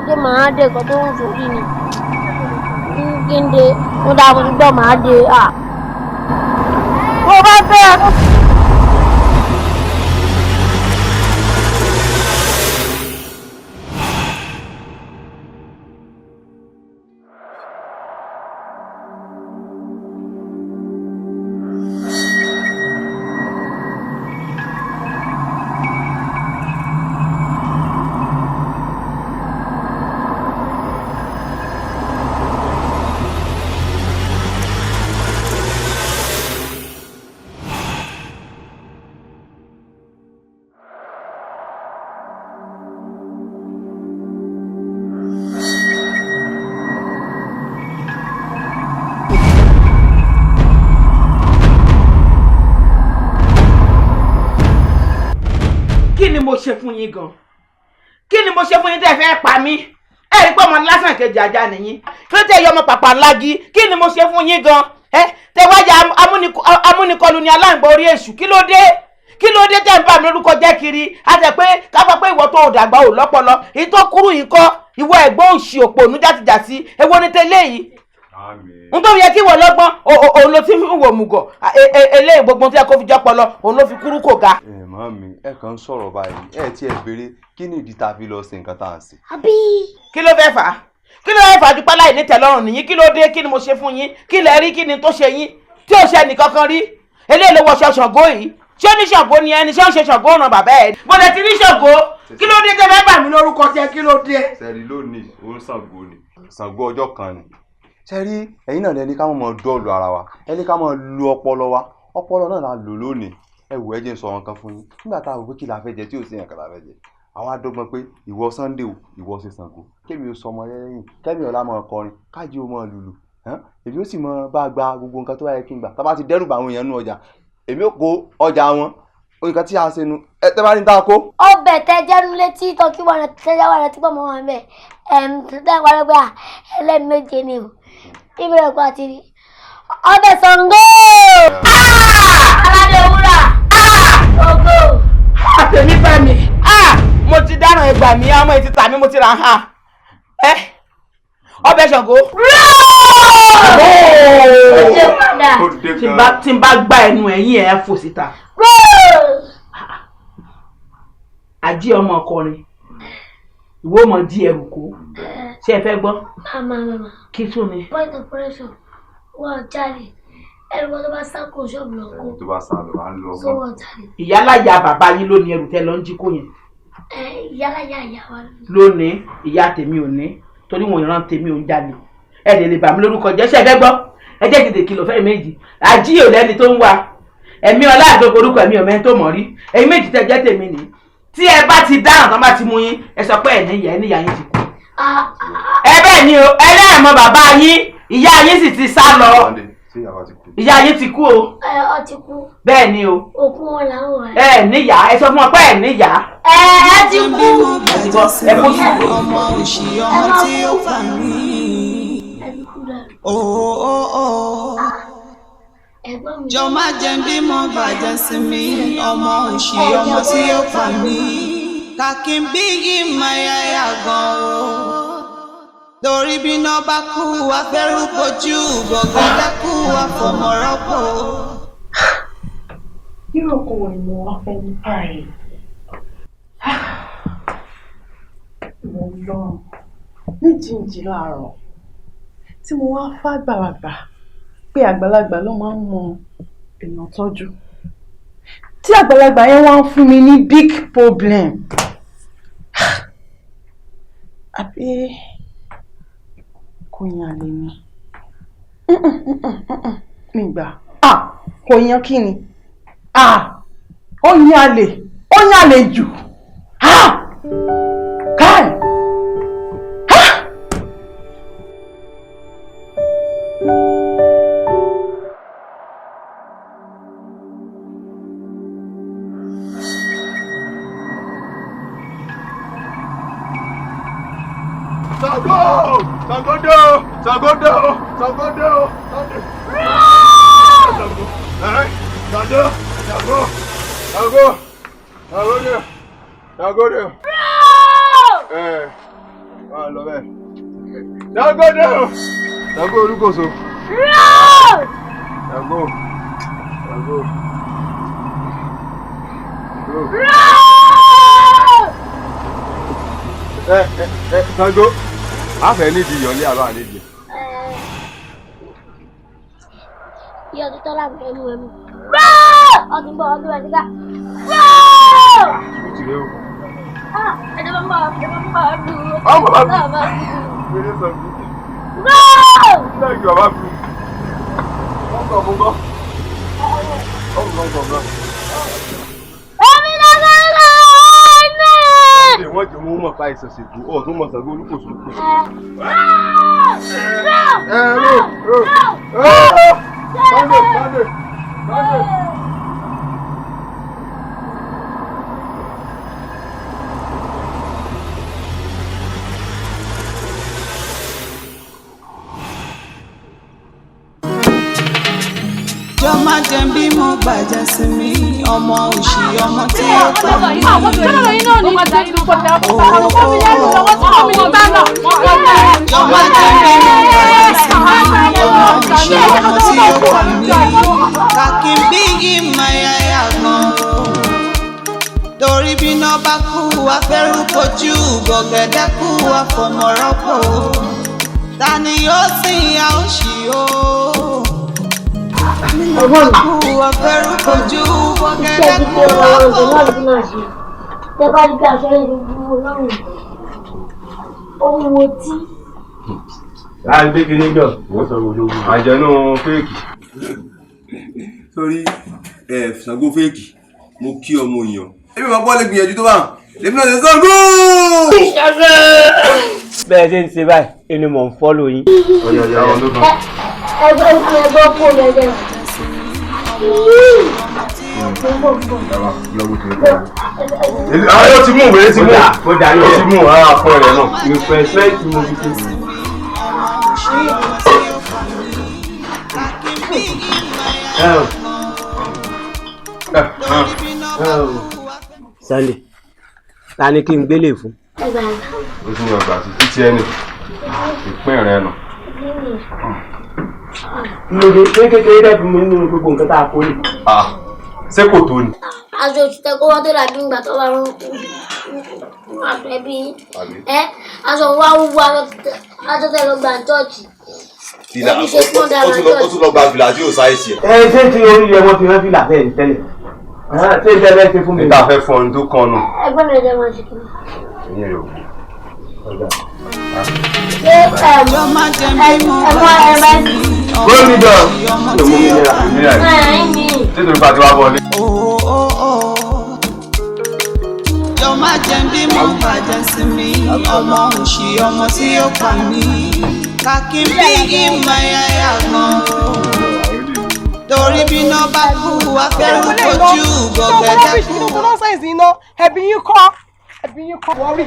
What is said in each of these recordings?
ṣé màá dé nǹkan tó ń sórí ni kí n dé mo dáa mo ti gbọ́ màá dé mo bá fẹ́ mo ṣe fún yín gan kí ni mo ṣe fún yín tẹ́ fẹ́ pa mí ẹ rí pé ọmọ lásán kejì ajá nìyí kí ló tẹ́ yọ ọmọ pàpà ńlági kí ni mo ṣe fún yín gan tẹ́ wájà amúnikọlù ní aláǹgbá orí èṣù kí ló dé tẹ́ ń bà mí lórúkọ jẹ́ kiri àti pé kápá pé ìwọ tó dàgbà ò lọ́pọlọ èyí tó kúrú yìí kọ́ ìwọ ẹ̀gbọ́n òṣì òpònú játijàti èwo ni tẹ́lẹ̀ yìí n tó yẹ kí wọ́n lọ́gbọ́n òun ló ti ń wò mùgọ̀ eléyìí gbogbo tí ẹ kó fi jọpọlọ òun ló fi kúrú kò ga. Màámi ẹ kàn ń sọ̀rọ̀ báyìí tí ẹ béèrè kí ni ìdí tá a fi lọ sí nǹkan tá à ń ṣe. kí ló fẹ́ fà á kí ló fẹ́ fà á ju pálá ìní tẹ́lọ́rùn nìyí kí ló dé kí ni mo ṣe fún yín kí lẹ rí kí ni tó ṣe yín tí ò ṣe nìkankan rí eléyìí ló wọṣọ Ṣàngó yìí ṣé ó ní Ṣàngó ni ẹni ṣé ó ń ṣe Ṣàngó ràn bàbá ẹ mo lè ti ní Ṣàngó kí ló dé tẹ́ fẹ́ bà mí lórúkọ jẹ́ kí ló dé. sẹ́rí lónìí òun Ṣàngó ni Ṣàngó ọjọ́ kan ni sẹ́rí ẹ̀yin náà lẹ́ni ká mọ̀ dọ́ọ̀lù ara wa ẹni ká mọ̀ lu ọpọlọ wa ọpọlọ náà la lò lónìí ẹ wò ẹ jẹ́ n sọ wọn kan fún yín nígbà tá a wò pé kí la fẹ́ jẹ tí ò sí nǹkan la fẹ́ jẹ àwọn adọ́gbọ́n pé ìwọ Sunday o ìwọ ṣe Ṣàngó kémi ò sọmọ lẹ́yìn kémi ọ̀la mọ̀ kọrin kájí o mọ̀ lùlù èmi ó sì mọ bá gba gbogbo nǹkan tó bá yẹ kí n gbà tá a bá ti dẹ́rù bá àwọn èèyàn nú ọjà èmi ó kó ọjà wọn nǹkan tí a ṣe nu ẹ tẹ́ bá ní tá a kó. ọbẹ̀ tẹ jẹ́nu létí tọ́kí wà tẹ́jà wà tí pọ̀ mọ́ wọn bẹ́ẹ̀ tẹ́jà wà lọ́gbà ẹlẹ́mẹ̀jẹ ni o ìbẹ̀rẹ̀ kó àti rí ọbẹ̀ Ṣàngó aládé wúrà ògo. àtẹ̀mí fẹ́ mi mo ti dáràn ẹgbà mi ọmọ ètí tàmí mo ti rà á ọbẹ̀ Ṣàngó. tí n bá gbá ẹnu ẹ̀yìn ẹ̀ fò síta. àjí ọmọ ọkọrin ìwọ mọ̀ di ẹrù kó ṣé ẹ fẹ́ gbọ́. mama kí tún ni. point of correction wọ́n jáde ẹrù wọn tó bá sá kó ṣọ́ọ̀bù lọ kó. tó bá sá lọ à ń lọ so wọ́n jáde. ìyálàyà bàbá yín ló ní ẹrù tẹ́ lọ ń jí kó yẹn. ìyálàyà ìyá wa lónìí ìyá tèmi ò ní torí wọn ìran tèmi ò ń jáde ẹ lè bà mí lórúkọ jẹ́ ṣé ẹ fẹ́ gbọ́ ẹ jẹ́ tètè kìlọ̀ fẹ́ méjì àjí ò lẹ́ni tó ń wá ẹ̀mí ọlá àti orúkọ ẹ̀mí ọ̀mẹ́ tó mọ̀ rí ẹ̀yin méjì tẹ́ jẹ́ tèmi nìyí tí ẹ bá ti dáhùn tán bá ti mú yín ẹ sọ pé ẹ̀níyà yín ti kú. ẹ bẹ́ẹ̀ ni o ẹlẹ́ẹ̀mọ bàbá yín ìyá yín sì ti sá lọ ìyá yín ti kú o. ọ ti kú. bẹ́ẹ̀ ni o. òkú wọn làwọn rẹ. ẹ níyà ẹ sọ fún wọn pé ẹ níyà. ẹ ti kú. ẹ kó sí. ọmọ òṣì ọmọ tí ó fà mí. jọ má jẹ́ bí mo bàjẹ́ sí mi ọmọ òṣì ọmọ tí ó fà mí. kàkí n bí yìí máa yáyà gan o. torí bí iná bá kú afẹ́rú kojú gbọ̀ngàn kú àfọmọ́rọ́pò. irú ọkọ wo ni mo wá fẹ́ ní báyìí? mo lọ ní jíǹjì láàárọ̀ tí mo wá fàgbàlagbà pé àgbàlagbà ló máa ń mọ èèyàn tọ́jú tí àgbàlagbà yẹn wá ń fún mi ní big problem àbí kò yan àlè ni nígbà kò yan kí ni ó yan àlè jù káì. lọ bẹ́ẹ̀. Ṣàngó o. Ṣàngó Olúkòso. Ṣàngó. Ṣàngó. A fẹ́ nídìí ìyọ̀lé àbá nídìí. Iya tu tolak emu. Ọdún bọ̀ ọdún ẹ̀dí ká. Ada bamba dulu. Lagi apa bu? Monggo. Wọ́n jẹ́ wọ́n mọ̀ pa ìṣẹ̀ṣẹ̀ bù ọ̀ tó mọ̀ Ṣàngó Olúkòso. Sunday. Jọ má jẹ́ bí mo bàjẹ́ sí mi, ọmọ òṣì ọmọ tí ó pa mí. Jọ má jẹ́ bí mo bàjẹ́ sí mi, ọmọ òṣì ọmọ tí ó pa mí. Kàkí bí ìmọ̀ya yàgàn. Torí bí iná bá kú, afẹ́rú kojú, gọ̀gẹ̀dẹ̀ kú, afọmọ̀rọ́pò. Ta ni yóò sìn ya òṣì o? Iṣẹ́ ti pé ọ̀rọ̀ náà ti máa ṣe. Tẹ́ bá rí bí aṣọ yẹn ti dúró lọ́rùn. Ohun wo tí? Láì gbé kiri jọ, wọ́n sọ gbogbo àjẹnú fèèkì. Sórí Ṣàngó fèèkì, mo kí ọmọ èèyàn. Èmi máa bọ́ lè gbìyànjú tó bá hàn. Lèmi náà ṣe Ṣàngó! Bẹ́ẹ̀ ṣe ń ṣe báyìí, ẹni mò ń fọ́lò yín. Ẹgbẹ́ kú lẹ́jẹ̀. Àwọn ti mú ìwé ti mú. Ó dà yóò ti mú ara fún ẹ̀rẹ̀ náà. Ìfẹ́ tí mo fi ṣe. Sunday, ta ni kí n gbélé fún? Ó ti ní ọgbà sí títí ẹni. Ìpín rẹ̀ nù. Lòdì pé kékeré dẹ̀ fún mi nínú gbogbo nǹkan tá a kó ní. Ṣé kò tó ni? Aṣọ òṣìṣẹ́ kó wọ́n tó dàbí ìgbà tó bá rún aṣọ ẹbí yín. Aṣọ wa wúwo aṣọ tẹ lọ gbà chọ́ọ̀chì. Ẹbí ṣe pọ́n dára chọ́ọ̀chì. Ó tún lọ gba fìlà tí ò sáìsì ẹ̀. Ṣé tí orí yẹ wọ́n ti rán fìlà bẹ́ẹ̀ ní tẹ́lẹ̀? Ṣé ìjẹ́ bẹ́ẹ̀ ṣe fún mi? Níta fẹ́ fún ọdún tó kan nù. Ẹgbẹ́ mi lè máa ṣe kí ni. Ẹ̀yin rẹ̀ ò kú. Jọ má jẹ́ bí mo bàjẹ́ sí mi, ọmọ òṣì ọmọ tí ó pa mí. Nítorí pàtí wá bọ̀ ní. Jọ má jẹ́ bí mo bàjẹ́ sí mi, ọmọ òṣì ọmọ tí ó pa mí. Kàkí bí ìmọ̀ya yàgàn. Torí bí iná bá kú, afẹ́rú kojú, gọ̀gẹ̀dẹ̀ kú. Ẹbí yín kọ́ wọ́rí.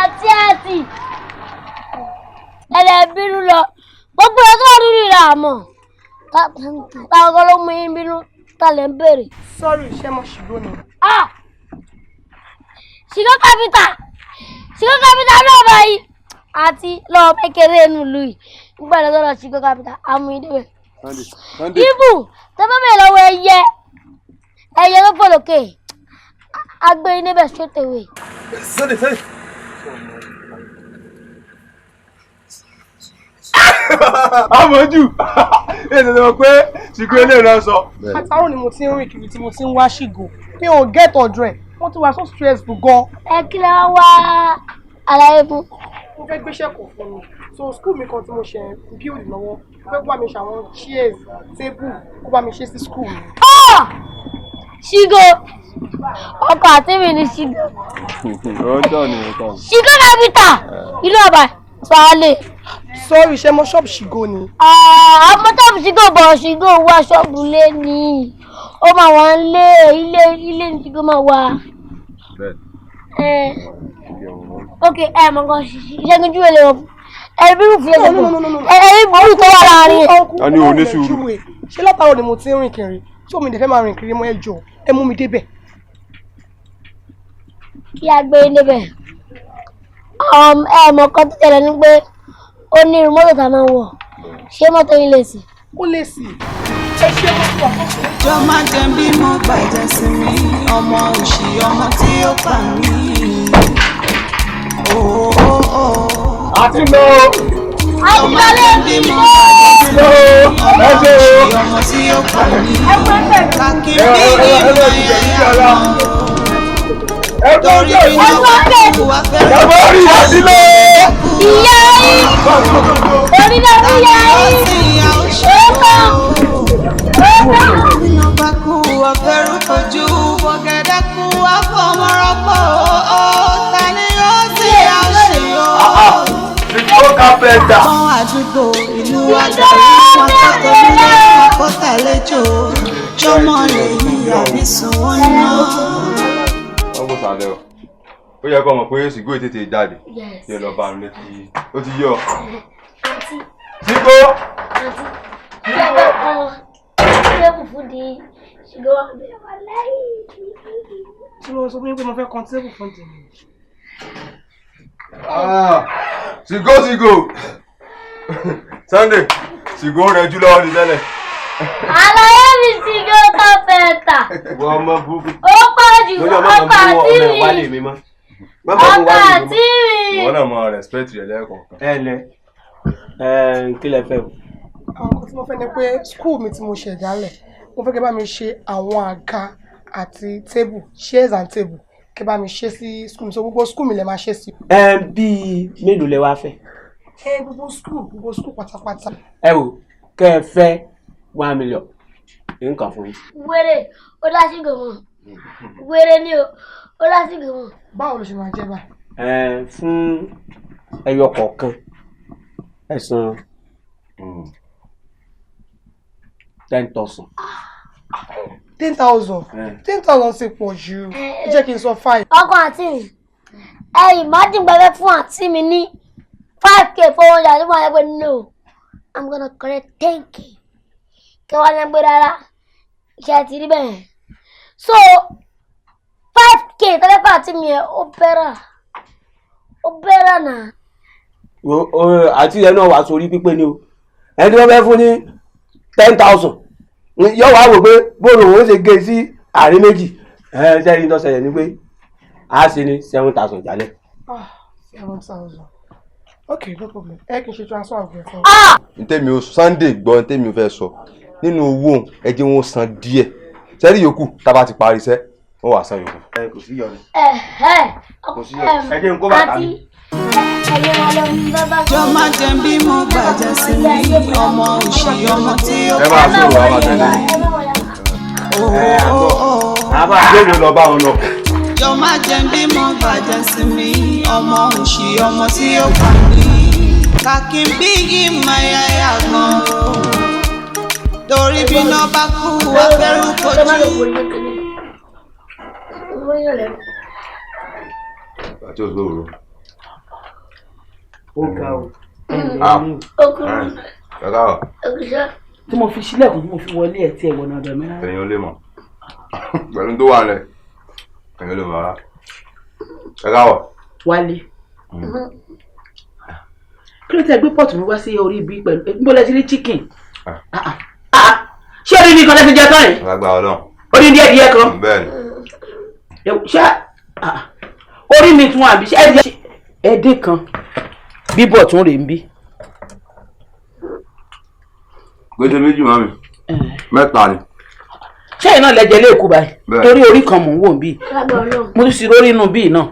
Àti ẹlẹ́bínú lọ gbogbo ẹ̀ tó wà nínú ìlà àmọ́ táwọn ló mú yín bínú tálẹ̀ ń bèrè. Sọ́rí iṣẹ́ mọ́ ṣùgbọ́n ni. Ṣìgá kápítà náà báyìí àti lọ́ọ́ kékeré inú ìlú yìí nígbà tó lọ Ṣìgá kápítà amúyídébẹ̀. Ibù tẹ́fẹ́ bẹ̀rẹ̀ lọ́wọ́ ẹyẹ ló pọ̀ lókè agbẹ́yìn níbẹ̀ straight away. Sunday. Àmọ́jù èdè tó pé ṣìgò ilé rẹ̀ sọ. Àtàrò ni mo ti ń rìn kiri tí mo ti ń wá ṣìgò mi ò get ọ̀dọ̀ ẹ̀ wọ́n ti wá so stressful gan. Ẹ kí lè wá àlàyé fún. Mo fẹ́ gbéṣẹ́ kọ̀ fún mi so school mi kan tí mo ṣe build lọ́wọ́ mo fẹ́ kó bá mi ṣe àwọn chairs table kó bá mi ṣe sí school mi. Ṣìgò ọkọ̀ àti mi ni ṣìgò. Ṣìgò kápítà ìlú ọba sọ́ọ́lẹ̀. Sọ́ọ́rì iṣẹ́ mọ́ ṣọ́ọ̀bù ṣìgò ni. Àmọ́ ṣọ́ọ̀bù ṣìgò bọ̀ ṣìgò wá ṣọ́ọ̀bù lé ní ó máa wà ń lé ilé ní ṣìgò máa wà. Ok mọ̀ nǹkan ìṣẹ́gun júwèé lè wọ̀ ẹ̀rí bí fún ẹ̀rí burú tó wà láàrin ẹ̀. A ní òní sùúrù. Ṣé látàrọ̀ ni mo ti ń rìn kiri tí omi ìdẹ́fẹ́ máa rìn kiri mọ́ ẹjọ́ ẹ mú mi débẹ̀. Kí a gbé débẹ̀. mọ̀ kan tó tẹ̀lé ní pé ó ní irú mọ́tò tá a máa ń wọ̀ ṣé mọ́tò yín lè sí. ó lè sí. jọ má jẹ bí mo bàjẹ́ sí mi ọmọ òṣì ọmọ tí ó pa mí. àti lọ. jọ má jẹ bí mo bàjẹ́ sí mi ọmọ òṣì ọmọ tí ó pa mí. kàkí bí ìmọ̀ ẹ̀yà torí bí mo bá kú wá fẹ́ràn. ìyá yín orí náà ń yá yín iná bá kú wá fẹ́ràn fojú bọ̀gẹ̀dẹ̀ kú wá fọmọ́rọ́pọ̀ ta ni ó sì á ṣe ó. ó ká fẹ́ dà. àwọn àdúgbò ìlú àgbáyé wọn kọ́kọ́ nílé wọn kọ́ tàlejò jọmọ lè yí àbísùn wọn náà. ọmọ sàlẹ̀ o ó yẹ kó mọ̀ pé Ṣìgó tètè jáde yẹ lọ bá a létí ó ti yọ. Ṣìgó. tí mo sọ fún yín pé mo fẹ́ kan tébù fún tèmi. Ṣìgó Sunday Ṣìgó rẹ̀ jù lọ́wọ́ ní tẹ́lẹ̀. àlàyé mi Ṣìgó tó fẹ́ tà. wọ́n mọ búkú. ó pọ̀ jù ọkọ̀ àti mi. ọkọ̀ àti mi. ìwọ náà mọ respect rẹ lẹ́ẹ̀kọ̀ọ̀kan. ẹ lẹ kí lẹ fẹ́ o. àwọn nǹkan tí mo fẹ́ ni pé school mi tí mo ṣe dálẹ̀ mo fẹ́ kí bá mi ṣe àwọn àga àti table chairs and table kí bá mi ṣe sí school mi so gbogbo school mi lè máa ṣe sí. bíi mélòó lẹ wá fẹ́. gbogbo school pátápátá. ẹ wò kẹ́ ẹ fẹ́ 1 million nǹkan fún yín. wèrè ó dá sí gòmò wèrè ni ó dá sí gòmò. báwo ló ṣe máa jẹ́ báyìí. fún ẹyọ kọ̀ọ̀kan ẹ san 10,000. 10,000 10,000 ṣe pọ̀ jù ẹ jẹ́ kí n sọ 5. ọkọ àǹtí mi imagine gbẹgbẹ fún àǹtí mi ní 5k fowó ọjà tó máa yẹ pé no I'm gonna collect 10k kí wọ́n yẹn gbé rárá iṣẹ́ ti rí bẹ́ẹ̀ so 5k tẹ́lẹ̀ fún àǹtí mi yẹn ó bẹ́rẹ̀ náà. àti ẹ náà wà sórí pípé ni o ẹni tí wọ́n fẹ́ fún ní 10,000 yóò wá wò pé bóòlù òun ṣe gé sí àárín méjì sẹ́yìn tó ṣẹlẹ̀ ni pé a ṣe ní 7,000 jálẹ̀. 7,000 ok no problem ẹ kì í ṣe transfer of your phone. ntẹ́mi o Sunday gbọ́ ntẹ́mi o fẹ́ sọ nínú owó ẹ jẹ́ wọn san díẹ̀ sẹ́rí yòókù tá a bá ti parí iṣẹ́ wọ́n wà san yòókù. kò sí yọrọ. kò sí yọrọ ẹ jẹ́ n kó bàtà mi. jọ má jẹ bí mo bàjẹ́ sí mi ọmọ òṣì ọmọ tí ó ẹ máa sọ̀rọ̀ àwọn àtẹ̀lẹ́ àbá àgbẹ̀rẹ̀ lọ bá wọn lọ. jọ má jẹ bí mo bàjẹ́ sí mi ọmọ òṣì ọmọ tí ó pa mí kàkí bí ìmọ̀ ẹ̀yà gan torí bí iná bá kú wá fẹ́rù kojú. àti òṣèlú ó ga o. tí mo fi sílẹ̀kùn tí mo fi wọlé ẹ̀ tí ẹ̀ wọ̀nà ọ̀dọ̀ mi rárá. ẹ̀yin ò lè mọ̀ pẹ̀lú tó wà lẹ̀ ẹ̀yin ò lè mọ̀ rárá. ẹ káwọ̀. wálé kí ló tẹ gbé pọ́ọ̀tù mi wá sí orí ibi pẹ̀lú níbo lẹ ti rí chicken. ṣé orí mi kan lẹ́sìn jẹ tán yìí. alágbára Ọlọ́run. orí díẹ̀ díẹ̀ kan. bẹ́ẹ̀ni. ṣé orí mi tún wà bí ṣé ẹdín kan bíbọ̀ tún rèé ń bí. gbèsè méjì mami mẹ́ta ni. ṣé iná lẹjẹ lẹẹkú báyìí torí orí kan mò ń wò bí mo tún sì rórí inú bíi náà.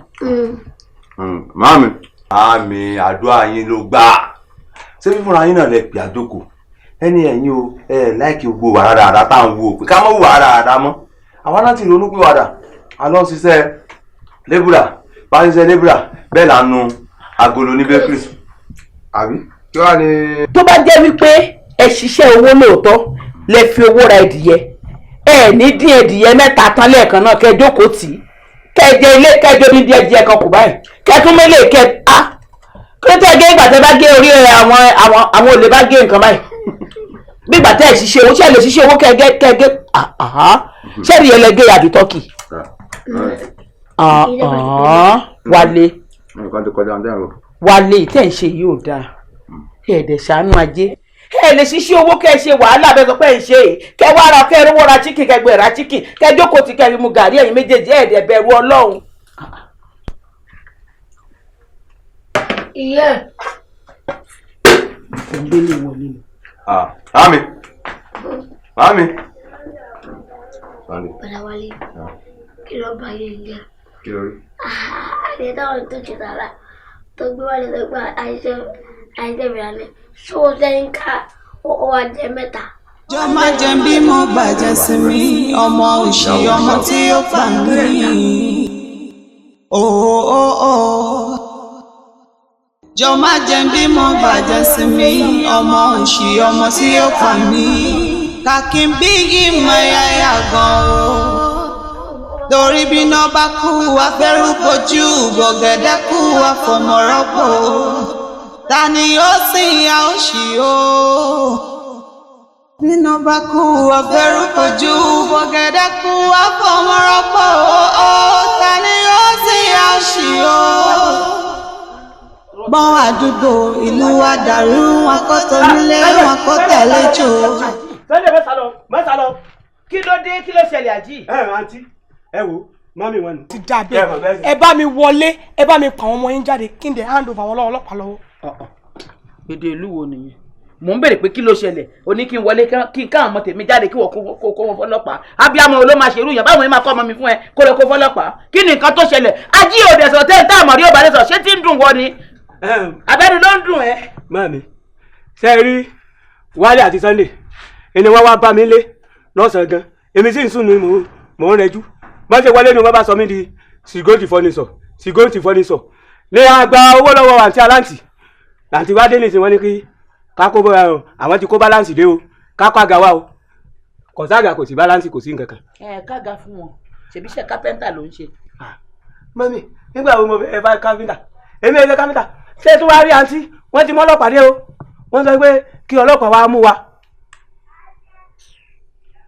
mami àmì àdúrà yín ló gbà ṣé fífúnra yín náà lẹ pè àjókò ẹni ẹ̀yin o láìkí gbogbo wàrà dáadáa tá à ń wo pé ká mọ̀ wàrà dáadáa mọ́ àwa náà ti ronú pé wàdà a lọ ṣiṣẹ́ lébùrà bá ṣiṣẹ́ lébùrà bẹ́ẹ̀ là ń nu agolo ní bakery àbí kí wàá ní. tó bá jẹ́ wípé ẹ ṣiṣẹ́ owó lóòótọ́ lẹ fi owó ra ẹdìyẹ ẹ ní dín ẹdìyẹ mẹ́ta tán lẹ́ẹ̀kan náà kẹ jókòó tì í kẹjẹ ilé kẹjọ ní díẹ̀ díẹ̀ kan kù báyìí kẹtún mélèé kẹ kí ló tẹ́ gé ìgbà tẹ́ bá gé orí àwọn olè bá gé nǹkan báyìí bí ìgbà tẹ́ ẹ̀ ṣiṣẹ́ owó ṣe lè ṣiṣẹ́ owó kẹgẹ́ ṣé ìrìn ẹlẹgẹ́ àbí tọ́kì wálé nǹkan ti kọjá ń dẹ́rù. Wálé tẹ́ ń ṣe yìí ò dáa ẹ̀ẹ́dẹ̀ ṣàánú ajé ẹ lè ṣiṣẹ́ owó kẹ́ ẹ ṣe wàhálà bẹ́ẹ̀ sọ pé ẹ ń ṣe é kẹ́ wá ra kẹ́ ẹ rówó ra chicken kẹ́ gbé ra chicken kẹ́ jókòó ti kẹ́ mu gàrí ẹ̀yin méjèèjì ẹ̀ẹ́dẹ̀ bẹ̀rù Ọlọ́run. Ìyá ìgbélé wọlé ni. Mami. Padà wálé kí ló bá yé ń jẹ. Kí ló rí? Àdé táwọn tó ṣe tààrà tó gbé wálé tó gbà àìsẹ́ ìrànlẹ̀ ṣó sẹ́yìn ká ó wá jẹ mẹ́ta. Jọ má jẹ́ bí mo bàjẹ́ sí mi ọmọ òṣì ọmọ tí ó fà mí. Jọ má jẹ́ bí mo bàjẹ́ sí mi ọmọ òṣì ọmọ tí ó fà mí. Kàkí bí yìí mọ yáyà gan o. Torí bí iná bá kú afẹ́rú bojú gbọ̀gẹ̀dẹ̀ kú àfọmọ́rọ́pò. Ta ni ó sìn ya òṣì o? Bí iná bá kú afẹ́rú bojú gbọ̀gẹ̀dẹ̀ kú àfọmọ́rọ́pò. Ta ni ó sìn ya òṣì o? Gbọ́n àdúgbò ìlú wa dàrú wọn kọ́ tonílé wọn kọ́ tẹ̀lé jò. Sunday mẹ́sà lọ. Kí ló dé kí ló ṣẹlẹ̀ àjí. Àǹtí ẹ wo mọ́mí wọn ni. ti dàbẹ̀ ẹ bá mi wọlé ẹ bá mi pa àwọn ọmọ yín jáde kí n dẹ̀ hand over àwọn ọlọ́pàá lọ́wọ́. Èdè ìlú wo nìyẹn mò ń béèrè pé kí ló ṣẹlẹ̀ o ní kí n wọlé kí n káwọn ọmọ tèmi jáde kí wọ́n kó wọn fọlọ́pàá abiyamọ ló máa ṣerú yẹn báwọn yẹn máa kọ́ ọmọ mi fún ẹ kó lọ kó fọlọ́pàá kí ni nǹkan tó ṣẹlẹ̀ ají òde sọ tẹ́ ń tá àmọ̀rí òbá lẹ́sọ̀ ṣé tí ń dùn wọ ni abẹ́ni ló ń dùn ẹ́. Mami ṣe rí Wálé àti Sunday ẹni wọ́n wá bá mi lé lọ́sàn-án gan èmi sì ń sùn ní mò ń rẹjú wọ́n ṣe wọlé ni wọ́n bá sọ mí di Sigoti furniture ní àgbà owó lọ́wọ́ àǹtí aláǹtì láti wá dé nìsín wọ́n ní kí ká kó bọ́ àwọn ti kó báláǹsì dé o ká kó àga wa o kò sága kò sí báláǹsì kò sí nǹkan kan. Kága fún wọn ṣèbí iṣẹ́ kápẹ́ńtà ló ń ṣe. Mọ́mí nígbà wo mo fẹ́ bá káfíńtà èmi ẹ̀ ṣe káfíńtà ṣé tí wàá rí àǹtí wọ́n ti mú ọlọ́pàá dé o wọ́n sọ pé kí ọlọ́pàá wá mú wa.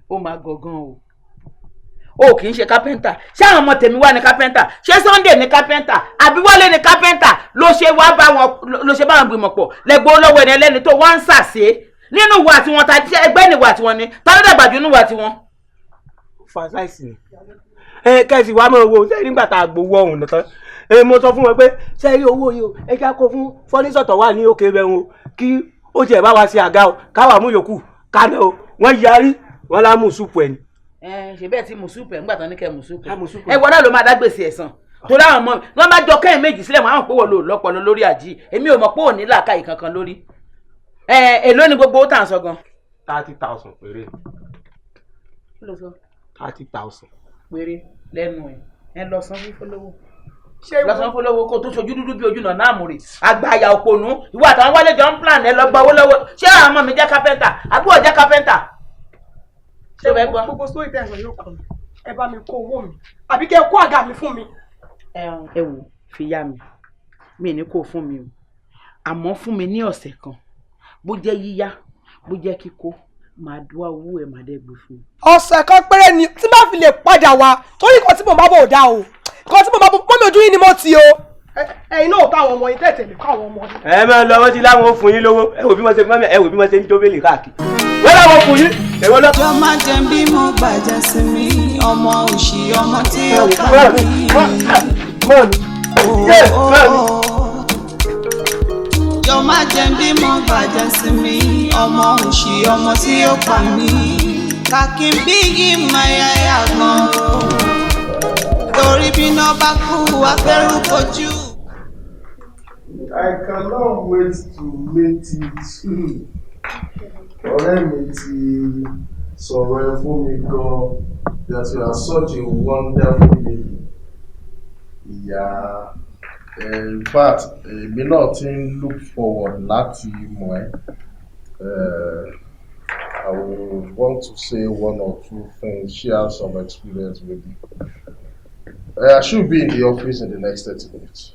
Ó máa gọ̀gán o kì í ṣe kápẹ́ńtà ṣé àwọn ọmọ tèmi wà ní kápẹ́ńtà ṣé Sunday ní kápẹ́ńtà àbí Wálé ní kápẹ́ńtà ló ṣe bá wọn gbìmọ̀ pọ̀ lẹ́gbẹ́ olówó ẹni ẹlẹ́ni tó wá ń sàṣe nínú ìwà tiwọn ta tí ẹgbẹ́ níwà tiwọn ni ta ló dàgbà jù nínú ìwà tiwọn. fàṣàìsì ni kẹ́sì wàá mọ̀ owó ṣé nígbà tá a gbowó ọ̀hún nìkan mo sọ fún wọn pé ṣé rí owó yìí o ẹ já kó fún fọ́nísọ̀ tó wà ní òkè bẹ́ẹ̀ o kí ó tiẹ̀ bá wa ṣe àga o káwa mú yòókù kánẹ́ o wọ́n yarí wọ́n lá mú súpù ẹ̀ ni. Ṣe bẹ́ẹ̀ tí mùsùlùmí ńgbà tán ní kẹ́ mùsùlùmí ẹ̀wọ̀n náà ló máa dágbèsè ẹ̀sán tó láwọn ọmọ mi wọ́n bá jọ kẹ́yìn méjì sílẹ̀ wọ́n àwọn pé wọ́n lò lọ́pọ̀lọ́ lórí àjí èmi ò mọ̀ pé òní làákàyè kankan lórí èló ni gbogbo ó tà ń sọ gan. 30,000 péré. kí ló sọ. 30,000. péré lẹ́nu ẹ lọ san fífọlọ́wọ́ lọ́sàn fọlọ́wọ́ kó tó sojú dúdú bí ojú náà náà mú rè àgbàyà òpònú ìwà àtàwọn Wálé jọ ń plan ẹ lọ gba owó lọ́wọ́ ṣé àwọn ọmọ mi jẹ́ kápẹ́ńtà àbúrò jẹ́ kápẹ́ńtà. ṣé gbogbo sórí tẹ̀sán yóò kàn mí ẹ bá mi kó owó mi àbí kẹ́ ẹ kó àga mi fún mi. ẹ wò fi yá mi ní kó fún mi o àmọ́ fún mi ní ọ̀sẹ̀ kan bó jẹ́ yíyá bó jẹ́ kíkó máa dúwà owó ẹ̀ máa dẹ́gbẹ́ fún mi. ọ̀sẹ̀ kan péré ni tí bá fi lè padà wá torí nǹkan tí mo bá bò ó dá o nǹkan tí mo bá bò mọ́mí ojú yín ni mo ti o. ẹ̀yin náà ká àwọn ọmọ yín tẹ̀tẹ̀ lè ká àwọn ọmọ yín. ẹ máa lọ wọ́n ti láwọn fún yín lówó ẹ wò bí wọ́n ṣe ń jóbélé káàkiri wọ́n láwọn fún yín èwo lọ. Jọ má jẹ́ bí mo bàjẹ́ sí mi ọmọ òṣì ọmọ tí ó kà mí. Jọ má jẹ́ bí mo bàjẹ́ sí mi ọmọ òṣì ọmọ tí ó kà mí. Kàkí bí yìí máa yáyà gan o. Torí bí iná bá kú afẹ́rú kojú. I cannot wait to meet you too. Ọ̀rẹ́ mi ti sọ̀rọ̀ ẹ fún mi gan that you are such a wonderful lady. Ìyá in fact èmi náà ti ń look forward láti mọ̀ ẹ́. I will want to say one or two things, share some experience with you. I should be in the office in the next 30 minutes.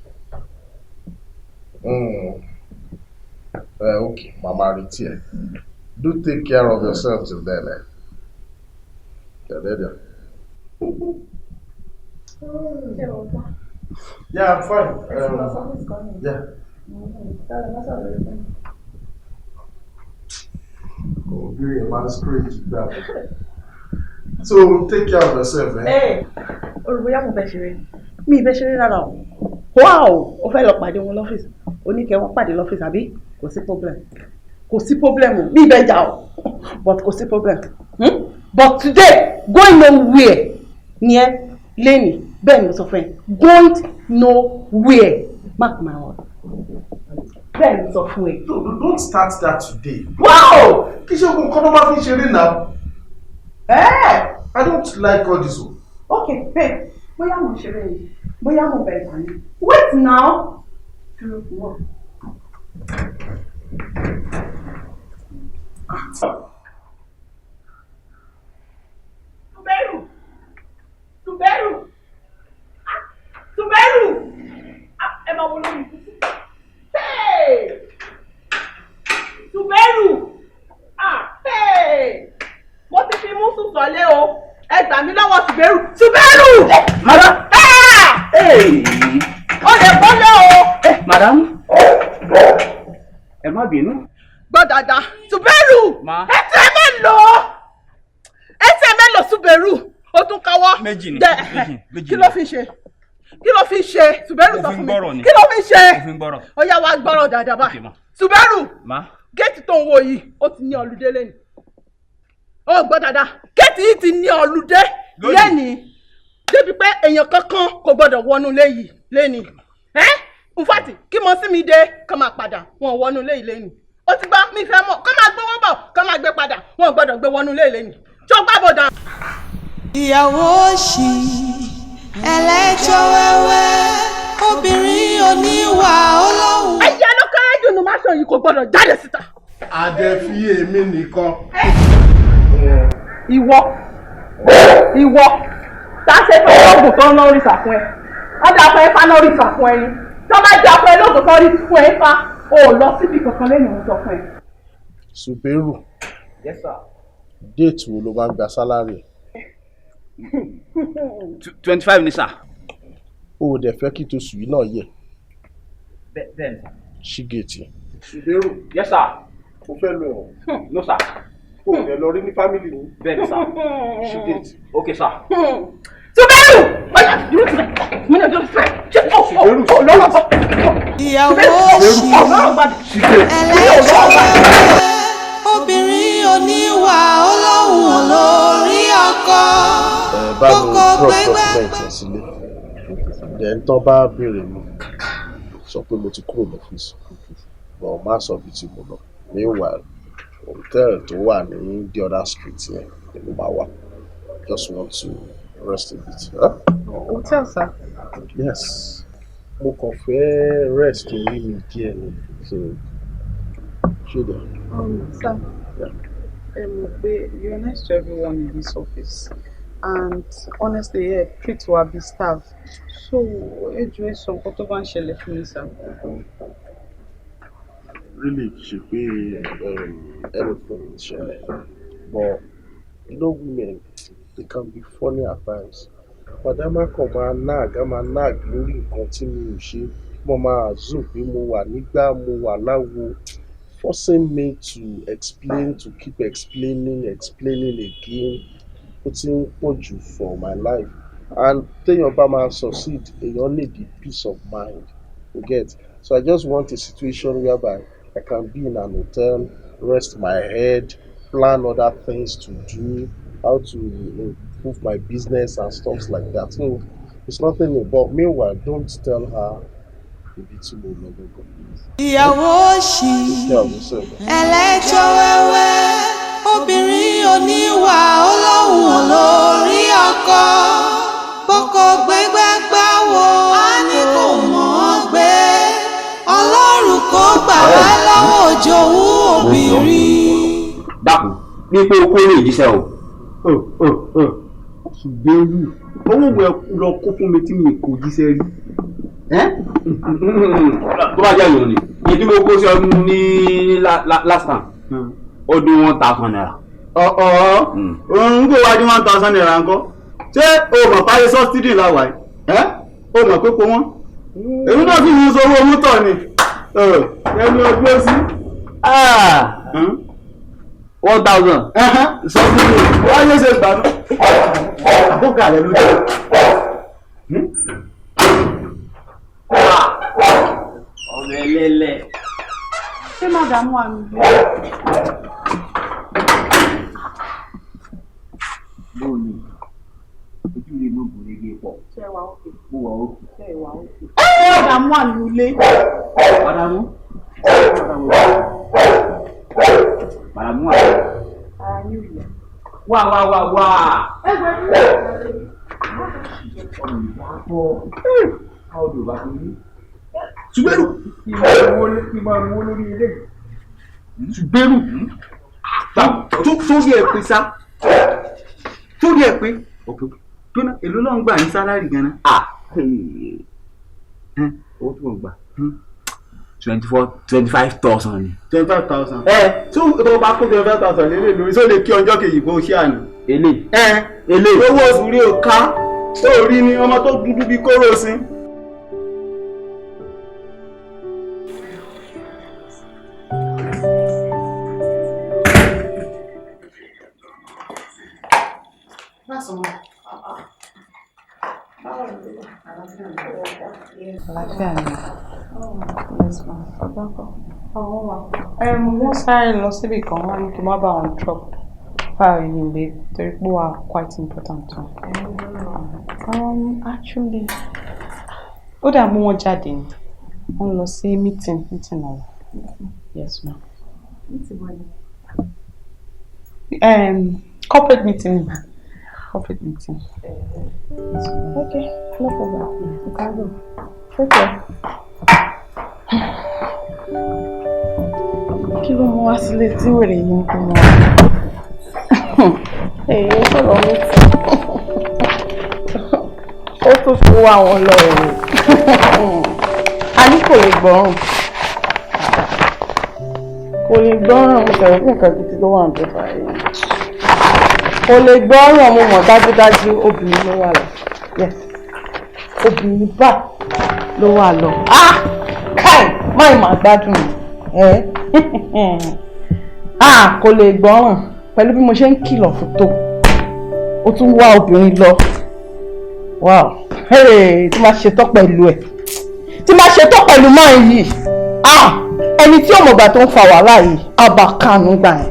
Okay, Mama Ritie. Do take care of yourself till then. Yeah, there. Yeah, I'm fine. Yeah. Oh, you're a masquerade. So take care of yourself, eh? Hey, olùbóyá mo fẹ́ ṣeré. Mi fẹ́ ṣeré rárá o. Wow! O fẹ́ lọ pàdé wọn lọ́fíìsì. O ní kẹ́ wọ́n pàdé lọ́fíìsì àbí? Kò sí problem. Kò sí problem o. Mi bẹ jà o. But kò sí problem. But today, going nowhere. Ní ẹ lẹ́nìí. Bẹ́ẹ̀ ni mo sọ fún ẹ. Going nowhere. Mark my word. Bẹ́ẹ̀ ni mo sọ fún ẹ. Don't start that today. Wow! Kí ṣe ogun kọ́ ló máa fi ṣeré náà? I don't like all this. Okay, babe. Bóyá mo ṣeré ni. Bóyá mo bẹ̀rẹ̀ tà ní. Wait now. Dúró fún wọn. Tuberu! Ẹ máa wọlé mi. Hey! Tuberu! Hey! Mo ti fi mú sùn sọ́lé o. Ẹ gbà mí lọ́wọ́ Tuberu! Madam. Hey. Ó lè bọ́lẹ̀ o. Madam. Ẹ má bínú. Gbọ́ dáadáa. Tuberu! Ma. Ẹsẹ̀ mélòó Tuberu? Ó tún káwọ́. Méjì ni. Kí ló fi ṣe? Tuberu sọ fún mi. Kí ló fi ṣe? Òfin gbọ́rọ̀. Ó yá wá gbọ́rọ̀ dáadáa báyìí. Tuberu! Ma. Géètì tó ń wo yìí, ó ti ní ọlùdé lẹ́nu. Ó gbọ́ dáadáa. Géètì yìí ti ní ọlùdé lẹ́nu. Débi pé èèyàn kankan kò gbọdọ̀ wọnú léyìí lẹ́nu. Nfàtì kí mo sí mi dé kó máa padà wọn wọnú léyìí lẹ́nu. Ó ti gbá mi fẹ́ mọ̀ kó máa gbé wọ́n bọ̀ kó máa gbé padà wọn gbọdọ̀ gbé wọnú léyìí lẹ́nu. Tó gbàbọ̀ dàn. Ìyàwó òṣì ẹlẹ́jọ́ wẹ́wẹ́ obìnrin oníwà ọlọ́run. Ẹyẹ ló kéré jù ní máṣọ yìí kò gbọdọ̀ jáde síta. Adẹ́fi èmi nìkan. Ìwọ tá a ṣe fẹ́ lóògùn tó ń ná oríṣà fún ẹ. Wọ́n dá fún ẹ fá ná oríṣà fún ẹ ni. Tó bá dá fún ẹ lóògùn tó rí fún ẹ fá o ò lọ síbi kankan lẹ́yìn ohun tó fún ẹ. Suberu. Yes sir. Déètì wo ló máa ń gba sálárì? 25 ni sir. O ò dẹ̀ fẹ́ kí tosù yìí náà yẹ. Bẹ́ẹ̀ni. Ṣí géètì. Suberu. Yes sir. O fẹ́ lọ ẹ̀wọ̀n. No sir. O ò dẹ̀ lọ rí ní fámìlì mi. Bẹ́ẹ̀ni sir. Ṣí géètì. Okay sir. Tuberu! Ọ̀yà dúró sílẹ̀. Mo ní ọjọ́ sílẹ̀. Ṣé o lọ́wọ́ bọ̀? Ìyàwó òṣì ẹlẹ́jọ́ wẹ́wẹ́ obìnrin oníwà ọlọ́run lórí ọkọ. Bá mi drop document ẹ̀ sílé. Then tán bá béèrè mi sọ pé mo ti kúrò lọ́fíìsì. But má sọ bí tí mo lọ. Meanwhile, hotel tó wà ní the other street yẹn ni mo máa wà. Just want to rest a bit. Hotel sir. Yes. Mo kàn fẹ́ rest orí mi díẹ̀ ni. So, ṣé dẹ̀? Sir, you're nice to everyone in this office. And honestly, yeah, treat to our staff. So, ẹ sọ nǹkan tó bá ń ṣẹlẹ̀ fún mi, sir. Really, ṣe pé everything is ṣẹlẹ̀. But you know, women, they can be funny at times. Madama kan máa nag lórí nǹkan tí mi ò ṣe. Mo máa assume pé mo wà nígbà mo wà láwo. Forcing me to explain, to keep explaining again, putting pọ̀jù for my life. And téèyàn bá máa succeed, èèyàn need the peace of mind. You get? So I just want a situation whereby I can be in an hotel, rest my head, plan other things to do, how to improve my business and stuff like that. So it's nothing about. Meanwhile, don't tell her ibi tí mo lọ gbogbo. Ìyàwó òṣì ẹlẹ́jọ́ wẹ́wẹ́ obìnrin oníwà ọlọ́run lórí ọkọ. Bọ́kọ gbẹgbẹ́ gbáwo á ní kò mọ̀ ọ́ gbé. Ọlọ́run kò gbà wá lọ́wọ́ òjòwú obìnrin. Dákun bí pé o kó lè jíṣẹ́ o. Ṣùgbọ́n owó ìwé lọ kó fún mi tí mi kò jíṣẹ́ rí. Tó bá jẹ́ ìròyìn ni ìdí mo kó sí ọdún ní last time ó dín 1,000 naira. Òun kò wájú 1,000 naira ńkọ́. Ṣé o mọ̀ páyé sọ́stídì láwàá yìí? O mọ̀ pé kó wọ́n? èmi náà fi yín sọ́wọ́ mọ́tò ni ẹni ọgbẹ́ sí. 1000. sọ fún mi wọ́n yóò ṣe gbà mí. àbúkà rẹ ló dé. ọmọ ẹlẹ́lẹ̀. ṣé màdàmú àmì bí? lónìí ojú rẹ ló gùn régé pọ̀. ṣé wà ó fi? mo wà ó fi. ṣé wà ó fi? màdàmú àmì ilé. màdàmú. màdàmú àmì. ara ní ìyá. wá. Ṣùgbẹ́rù ìmọ̀ lórí ilé ṣùgbẹ́rù tó rí ẹ̀ pé sá tó rí ẹ̀ pé jóná èló náà ń gbà ní sálárì gan-an owó tó ń gbà 25,000 ni. 25,000. Tó o bá kó 25,000 lélẹ̀ lórí só lè kí ọjọ́ kejì kó ṣe àná. Èlé owó oṣù rí o ká tó rí ni ọmọ tó dúdú bí kóró sí. Àlàáfíà ni. Wọ́n sáré lọ síbì kan wọ́n ní kí n má bá wọn drop fáwọn yìí nílé torí pé wà quite important. Actually, ó dà mú wọn jáde ni. Wọ́n lọ sí meeting ọ̀hún. Yes, ma'am. Corporate meeting. Corporate meeting. Okay, no problem. You can go. Okay. Kí ló mú wá sílé tí wèrè yìí ń kó mọ́? Èyí ó sọ̀rọ̀ mi tí. Ó tún fi wá wọn lọ ẹ̀rọ. A ní kò lè gbọ́rùn. Kò lè gbọ́rùn mo sọ̀rọ̀ fún nǹkan gidi ló wà ní pẹ́pà yìí. Kò lè gbọ́rùn mo mọ̀ dájúdájú obìnrin ló wà lọ. Yes. Obìnrin bá ló wà lọ. Káì máì máa gbádùn kò lè gbọ́ràn pẹ̀lú bí mo ṣe ń kìlọ̀ fún tó o tún wá obìnrin lọ. Wow, tí máa ṣetán pẹ̀lú ẹ̀ tí máa ṣetán pẹ̀lú máa yìí ẹni tí òmùgbà tó ń fa wàhálà yìí àbá kánú gbà yẹn.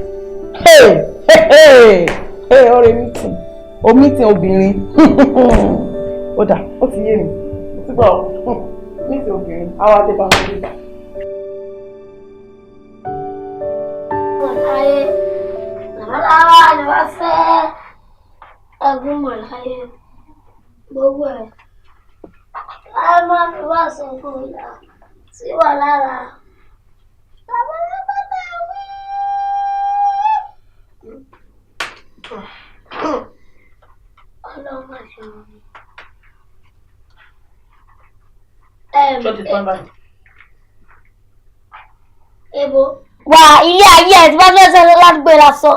Ọ̀rẹ́ mítìn o mítìn obìnrin ó dà ó ti yé mi ó ti gbọ́ mítìn obìnrin àwọn adébá ń gbé gbà. Mọ̀láyé làbáláwá ni wá fẹ́ ẹ̀gún mọ̀láyé gbogbo ẹ̀ láì má fi wá sọ fún ìyá tí wà lára làbáláwá náà wí. Ọlọ́mọ ṣe wọ́n mi. Ṣé ti tán báyìí? Ebo. Wà ilé ayé ẹ̀ tí wọ́n fẹ́ sọ láti gbéra sọ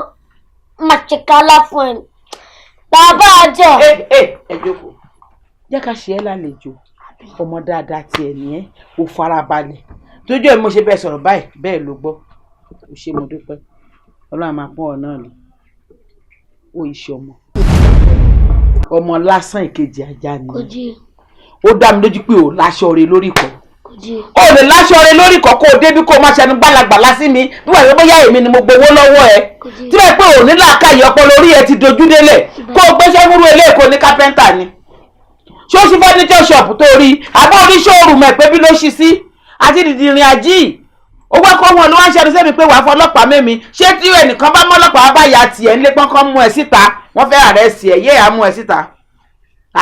máa ṣe kálá fún ẹ̀. Bàbá àjọ. Ẹ jókòó. Jẹ́ ká ṣe ẹ́ lálejò. Ọmọ dáadáa tiẹ̀ nìyẹn. Ó farabalẹ̀. Tójú ẹ̀ mo ṣe bẹ́ẹ̀ sọ̀rọ̀ báyìí bẹ́ẹ̀ ló gbọ́. Ó ṣe mo dúpẹ́. Ọlọ́run máa pọ́n ọ náà ni. Ó iṣẹ́ ọmọ. Ọmọ lásán ìkejì ajá ni. Ó dá mi lójú pé ò láṣọ rẹ lórí kan. O lè láṣọ rẹ lórí kan kó o débi kó o má ṣẹnu gbàlagbàlá sí mi bí wàá yọ bóyá èmi ni mo gbowó lọ́wọ́ ẹ. Tí wọ́n pé ò ní làákàyè ọpọlọ orí ẹ ti dojú délẹ̀ kó o gbéṣẹ́ múrú eléèkó ní kápẹ́ńtà ni. Ṣé o ṣí furniture shop tó rí àbọ̀ orí showroom ẹ̀ pé bí ló ṣí sí àti dìdìrín ají. Ó wá kọ́ wọn ló wá ń ṣẹ́ni sẹ́mi pé wàá fọlọ́pàá mẹ́mi ṣé tí ẹnìkan bá mọ́lọ́pàá bá ya tiẹ̀ ńlé pọ́nkán mú ẹ síta wọ́n fẹ́ àrẹ́sì ẹ̀ yé àmú ẹ síta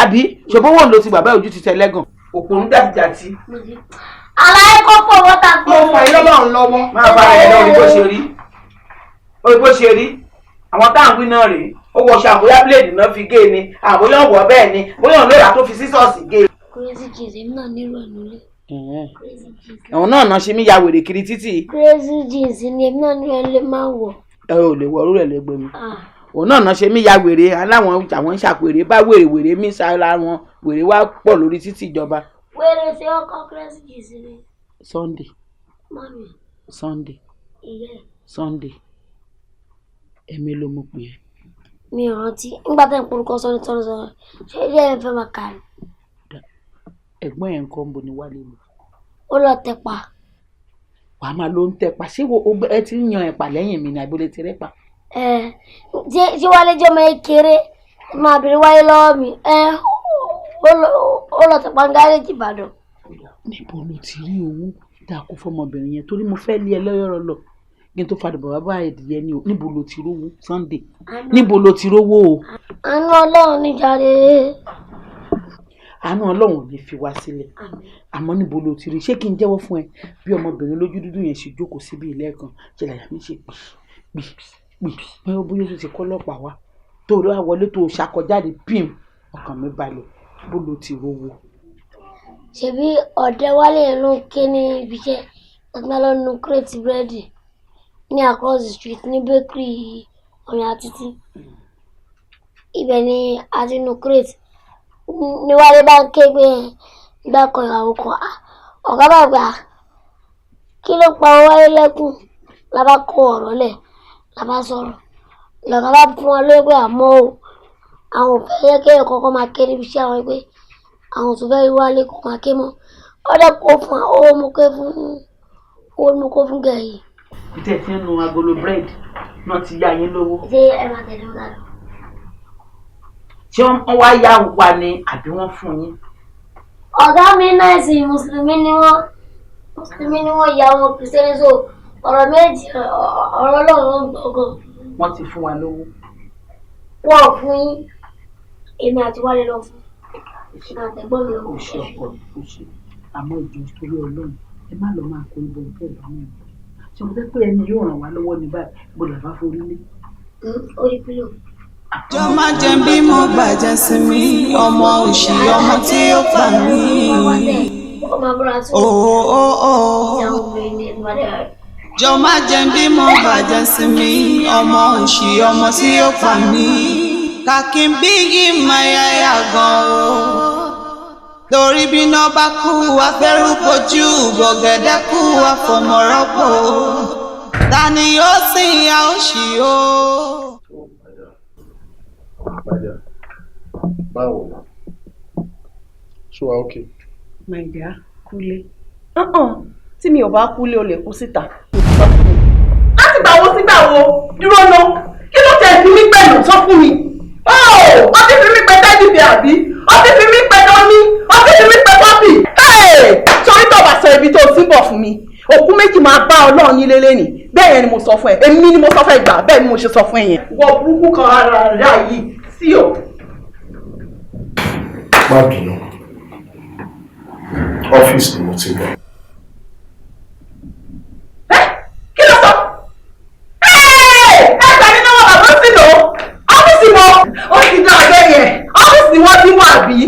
àbí ṣùgbọ́n wọn ló ti bàbá ojú ti tẹ lẹ́gàn òpònú jàtijàti. Àlàyé kò pọ̀ wọ́tà gbé. Ó fà yín lọ́rùn lọ́wọ́. Máa bá ẹ̀ lọ́rùn bó ṣe rí. Ó bó ṣe rí. Àwọn táǹgì náà rèé. Ó wọ ṣàbóyá bíléèdì náà fi gé ni. Àbóyá wọ̀ bẹ́ẹ̀ ni. Bóyá òun lóra tó fi sísọ́ọ̀sì gé. Crazy jeans èmi náà nírò nílé. Àwọn náà ṣe mí ya wèrè kiri títì. Crazy jeans ni èmi náà nírò nílé máa ń wọ̀. Ẹ ò lè wọ orú rẹ̀ lẹ́gbẹ̀ẹ́ mi. Òun náà ṣe mí ya wèrè aláwọn àwọn ṣàpèrè bá wèrè mí sára wọn wèrè wá pọ̀ lórí títì ìjọba. Where is your conference? Sunday. Mommy. Sunday. Yeah. Sunday. Èmi ló mú pé. Mi ò rántí. Nígbà tí n porúkọ sọ́ni tọ́ni sọ. Ṣé ilé ẹ̀ ń fẹ́ máa kà ní? Ẹ̀gbọ́n ẹ̀ ń kọ́ ń bo ní wálé lò. Ó lọ tẹ̀pa. Wàá máa ló ń tẹ̀pa. Ṣé ẹ ti ń yan ẹ̀pà lẹ́yìn mi ní agbélé ti rẹ́pà? Ṣé wálé jẹ́ ọmọ kéré? Máa bèrè wáyé lọ́wọ́ mi. Ó lọ tẹ̀pa ń gáréjì Ìbàdàn. Níbo ló ti rí owó dákú fọmọbìnrin yẹn torí mo fẹ́ lé ẹ lọ́yọ̀rọ̀ lọ kí n tó fàdé bàbá bá ẹ̀dìyẹ ni o níbo ló ti rówó Sunday níbo ló ti rówó o. Àánú Ọlọ́run ní jàre. Àánú Ọlọ́run ò ní fi wá sílẹ̀ àmọ́ níbo ló ti rí ṣé kí n jẹ́wọ́ fún ẹ bí ọmọbìnrin lójú dúdú yẹn ṣe jókòó síbi ilé ẹ̀kan ṣe làyà mi ṣe pì bóyá bóyá tó ti kọ́ lọ́pàá wá tó rí àwọlé tó ṣàkọjáde pim ọkàn mi balẹ̀ bó ló ti rówó. Ṣebí ọ̀dẹ wálé ló ń ké ní ibi iṣẹ́ ọ̀gbìn lọ́nu kírètì búrẹ́dì ní across the street ní bakery ọ̀yàn àtìtì ibẹ̀ ni àti inú kírètì ní wálé bá ń ké pé ìgbà kan ìyàwó kan ọ̀gá bá gbà kí ló pa wálé lẹ́kùn la bá kó ọ̀rọ̀ lẹ̀ la bá sọ̀rọ̀ lọ́gá bá fún wọn lóye pé àmọ́ o àwọn ò fẹ́ yẹ kéèyàn kọ́kọ́ máa ké níbi iṣẹ́ àwọn pé àwọn tó fẹ́ wálé kò máa ké mọ́ ọ̀dẹ kó fún owó mú kó fún gẹ̀ẹ́yì. Ìtẹ̀ tí ń nu agolo búrẹ́dì náà ti yá yín lówó. Ṣé ẹ máa tẹ̀lé wọn lọ? Ṣé wọ́n wá yá wa ni àbí wọ́n fún yín? Ọ̀gá mi náà sì mùsùlùmí ni wọ́n ìyá wọn kìrìsìtẹ́nì so ọ̀rọ̀ méjì ọ̀rọ̀ Ọlọ́run ń gbọ́gàn. Wọ́n ti fún wa lówó. Wọ́n fún yín èmi àti wálé lọ fún àtẹ̀gbọ́n mi lọ. Oṣù ọkọ oṣù àmọ́ ìjọ torí Ọlọ́run ẹ má lọ máa kó ibò ìfẹ́ ìbámu ẹ̀. Ṣé mo fẹ́ pé ẹni yóò ràn wá lọ́wọ́ ní báyìí mo lè bá forí lé. Orí pílò. Jọ má jẹ́ bí mo bàjẹ́ sí mi ọmọ òṣì ọmọ tí ó pa mí. Jọ má jẹ́ bí mo bàjẹ́ sí mi ọmọ òṣì ọmọ tí ó pa mí. Kàkí n bí yìí máa yáyà gan o. Torí bí iná bá kú afẹ́rú kojú bọ̀gẹ̀dẹ̀ kú àfọmọ́rọ́pò. Ta ni yóò sìn ya òṣì o? Báwo ni? Ṣé wàá okay? My dear, Kúnlé. Tí mi ò bá Kúnlé o lè kú síta. Á ti gbà wo sígbà wo? Dúró ná. Kí ló tẹ̀ fi mí pẹ̀lú sọ fún mi? Ó ti fi mí pẹ́ tẹ́lifí àbí? Ó ti fi mí pẹ́ dání? Ó ti fi mí pẹ́ pọ́pì? Sọrí tó bá sọ ibi tó ti bọ̀ fún mi. Òkú méjì máa bá Ọlọ́run ní lélẹ́ nì. Bẹ́ẹ̀ yẹn ni mo sọ fún ẹ. Èmi ni mo sọ fún ẹ gbà. Bẹ́ẹ̀ ni mo ṣe sọ fún ẹ yẹn. Wọ burúkú kan ara rẹ̀ yìí sí o. Má bínú. Ọ́fíìsì ni mo ti bọ̀. Kí ló sọ? Ẹgbẹ́ mi náà wà bàbá sí lò. Ọ́fíìsì wọn. Ó ti dá ọ̀gẹ́ yẹn. Ọ́fíìsì wọn ti wà bí.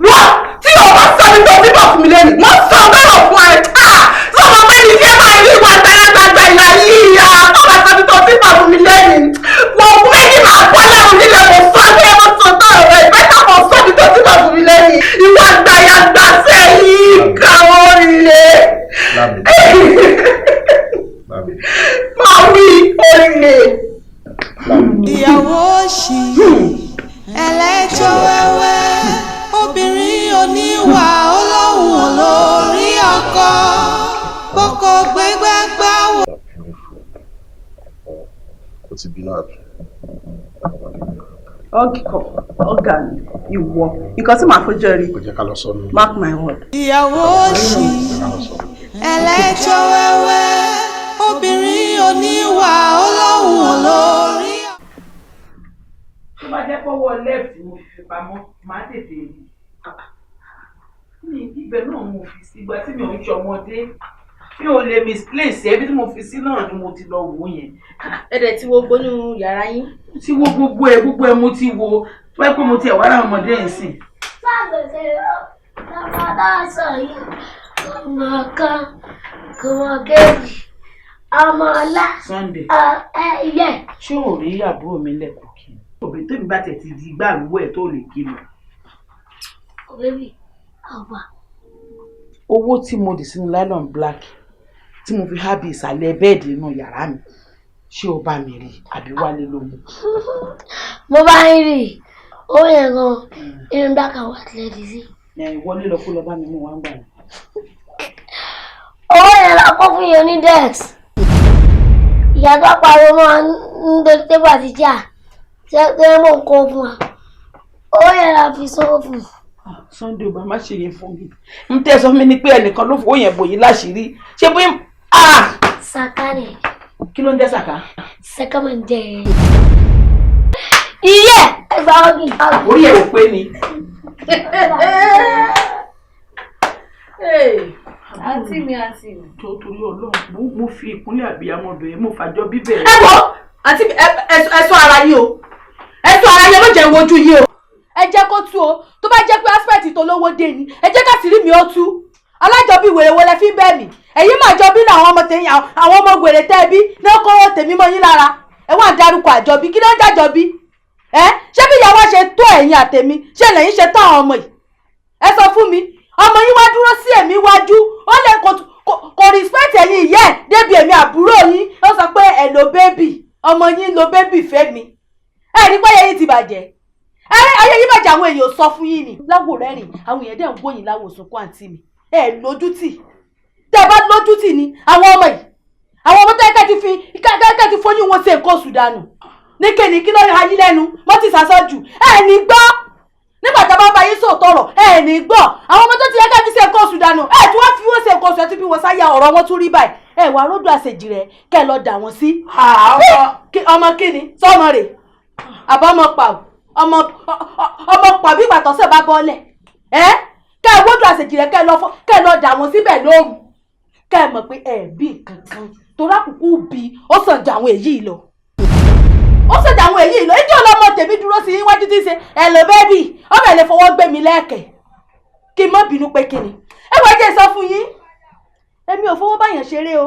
Wọ́n tí o bá sọ ní tó ti bọ̀ fún mi lẹ́nu. Mo sọ bẹ́ẹ̀ fún ẹ. Sọ̀rọ̀ pé ní ṣé máa rí ìwà gbàgbàgbà ìlà yìí ya. Tó bá sọ ní tó ti bọ̀ fún mi lẹ́nu. Wọ́n fún méjì máa pọ́ lẹ́rù nílẹ̀ mo sọ pé mo sọ tó ọ̀rọ̀ ẹ̀ bẹ́ẹ̀ kọ́ sọ ní tó ti bọ̀ fún mi lẹ́nu. Ìwà gbàyàgbà sẹ́yìn káwọn lè. Máa wí olè. Ìyàwó òṣì ẹlẹ́jọ́ wẹ́wẹ́ obìnrin oníwà ọlọ́run olórí ọkọ bọ́kọ gbégbágbá wò. Ó ti bínú àbí? Ọ̀gá ni ìwọ. Nǹkan tí màá fojú rí. Kò jẹ́ ká lọ sọ́nù. Mark my word. Ìyàwó òṣì ẹlẹ́jọ́ wẹ́wẹ́ obìnrin oníwà ọlọ́run olórí. Tó bá jẹ́ pọ́wọ́ lẹ́ẹ̀tì mo fi pamọ́ máa tètè rí. Ní ibẹ̀ náà mo fi sí ìgbà tí mi ò ń ṣe ọmọdé. Mi ò lè misplace ẹbí tí mo fi sí náà ni mo ti lọ wò yẹn. Ẹ̀dẹ̀ tí wo gbónú yàrá yín. Tí wo gbogbo ẹ mo ti wo tó ẹ pé mo ti ẹ̀ wá láwọn ọmọdé yẹn sìn. Sáàgbèsè lọ́pàá sọ yìí ọmọ kan ọmọ kejì ọmọ ọlá. Sunday. Ilé. Ṣé ò rí àbúrò mi lẹ́kọ̀ọ́ kí ni? Òbí tó mi bá tẹ̀ ti di igbá àrúwọ̀ ẹ̀ tó lè kí mi. Bébì, ọba. owó tí mo dì sínú nylon black tí mo fi hábì ìsàlẹ̀ bẹ́ẹ̀dì inú yàrá mi ṣé o bá mi rí àbí wálé ló mú. mo bá ń rí ó yẹn gan inú black and white lẹ́ẹ̀dì sí. ìwọlé lọ kó lọ bá mi mú wá ń gbà ní. owó yẹn la kó fún yẹn ní dex ìyá tó pariwo máa ń dojú tébù àti jà tẹ́lẹ̀ mọ̀ ń kó fún wa owó yẹn la fi sọ́wọ́ fún. Sunday ọba má ṣe yẹn fún mi n tẹ́ sọ fún mi ní pé ẹnìkan ló fowó yẹn bò yín láṣìírí ṣé bóyá saka ni. kí ló ń jẹ́ saka. saka máa ń jẹ iye ẹgbà ọgì. orí ẹ̀ ò pé ni. àǹtí mi. tó torí Ọlọ́run mo fi ìkúnlẹ̀ àbíyamọ bẹ̀rẹ̀ mo fàjọ bíbẹ̀. ẹ wọ àǹtí mi ẹ̀sọ́ ara yìí o ẹ̀sọ́ ara yìí ló jẹ́ ìwojú yìí o. ẹ jẹ́ kó tú o tó bá jẹ́ pé aspect tó lówó dé ni ẹ jẹ́ ká sì rí mi ó tú alájọbí wèrè wo lẹ fi ń bẹ́ mi ẹ̀yin máa jọ bí ní àwọn ọmọ tẹ̀yìn àwọn ọmọ wèrè tẹ́ bí ní ó kọ́wọ́ tèmi mọ́ yín lára ẹ wá ń darúkọ àjọbí kí ló ń jàjọbí ṣé bí ìyàwó ṣe tó ẹ̀yin àtèmi ṣé lẹ́yìn ṣe tó àwọn ọmọ yìí ẹ sọ fún mi ọmọ yín wá dúró sí èmi wájú ó lè kò respect ẹ̀yin ìyá ẹ̀ débi èmi àbúrò yín ó sọ pé ẹ̀ lo bébì ọmọ yín lo bébì fẹ́ mi ẹ̀ rí pé ẹ̀yin ti bàjẹ́ ayé yìí bàjẹ́ àwọn èèyàn sọ fún yín ni láwò rẹ́rìn àwọn èèyàn dẹ̀ ń wòyìn láwò sunkún àǹtí mi lójútì tẹ́ bá lójútì ni àwọn ọmọ yìí àwọn ọmọ tẹ́kẹ́ ti fóyún wọn ṣe nǹkan oṣù dànù ní kéde kí ló ń hayí lẹ́nu wọ́n ti sàṣọ́jù ní gbọ́ nígbà tá a bá bá yín sòtọ̀rọ̀ ní gbọ́ àwọn ọmọ tó ti yẹ ká fi ṣe nǹkan oṣù dànù tí wọ́n fi wọ́n ṣe nǹkan oṣù ẹ̀ tí bí wọ́n sáyà ọ̀rọ̀ wọn tún rí báyìí wà ròdù àṣejì rẹ̀ kẹ́ lọ dà wọ́n sí. ọmọ kíni sọmọ rẹ̀ àbọ̀mọ̀ pa ọmọ pàbí ìgbà tọ́sẹ̀ bá bọ́lẹ̀ kẹ́ ẹ wọ́dọ̀ àṣejì rẹ̀ kẹ́ ẹ lọ dà wọ́n síbẹ̀ lóru kẹ́ ẹ mọ̀ pé bí kankan torí àkùkù bí ó sàn jà àwọn èyí lọ ìjọ ọlọ́mọ tèmi dúró sí iwájú tí ń ṣe ẹ̀lò bẹ́ẹ̀bì ọmọ ẹ̀ lè fọwọ́ gbé mi lẹ́ẹ̀kẹ́ kí n má bínú pé kíni ẹ wọ́n jẹ́ sọ fún yín èmi ò fowó báyàn ṣeré o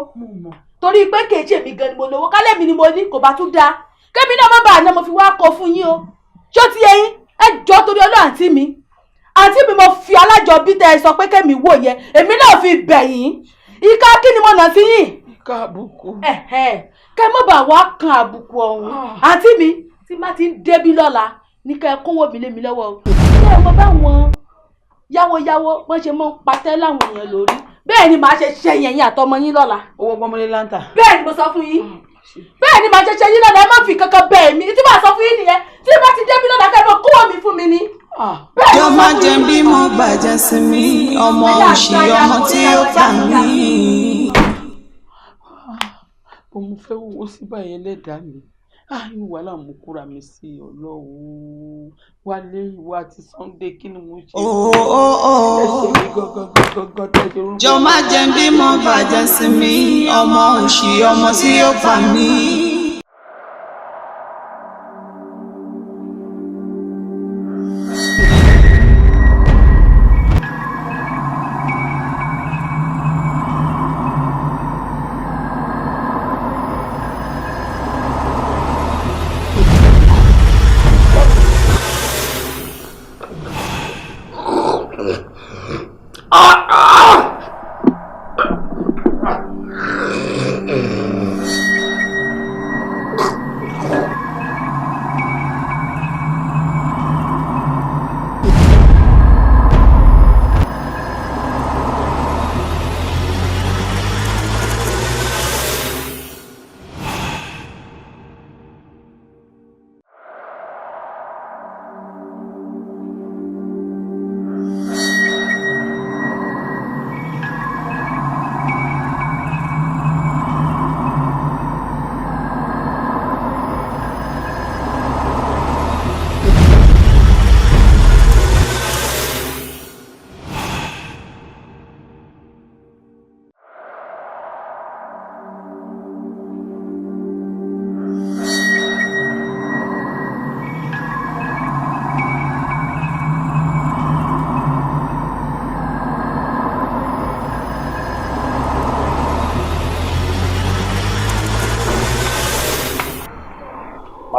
torí pé kèéjì èmi gan ni mo lówó kálẹ̀ mi ni mo ní kò bá tún dáa kémi náà má bàa náà mo fi wá kọ fún yín o ṣó ti yẹ yín ẹ jọ torí ọlọ́ àǹtí mi mo fi alájọbí tẹ ẹ sọ pé kẹ́mi wò yẹ èmi náà fi bẹ̀ yín ìka kí ni mo nà sí yín. ìka àbùkù. kẹ́ mọ́ bá wá kan àbùkù ọ̀hún àǹtí mi tí má ti ń débí lọ́la ní kẹ́ kówó mi lé mi lọ́wọ́ o ṣé ẹ mọ báwọn yáwóyáwó wọ́n ṣe mọ́ ń patẹ́ láwọn èèyàn lórí bẹ́ẹ̀ ni màá ṣe ṣe yẹ̀yìn àtọmọ yín lọ́la. owó pọ́nmọ́lé láǹtà. bẹ́ẹ̀ ni mo sọ fún yín bẹ́ẹ̀ ni màá ṣe ṣe yín lọ́la ẹ má fi kankan bẹ́ẹ̀ mi tí màá sọ fún yín nìyẹn tí bá ti débí lọ́la kẹ́ ẹ mọ kówó mi fún mi ni. jọ má jẹ́ bí mo bàjẹ́ sí mi ọmọ òṣì ọmọ tí ó pa mí. mo fẹ́ wo sí báyìí ẹlẹ́dàá mi inú wàhálà mo kóra mi sí Ọlọ́run Wálé ìwọ àti Sunday kí ni mo ṣe. jọ má jẹ́ bí mo bàjẹ́ sí mi ọmọ òṣì ọmọ tí ó pa mí.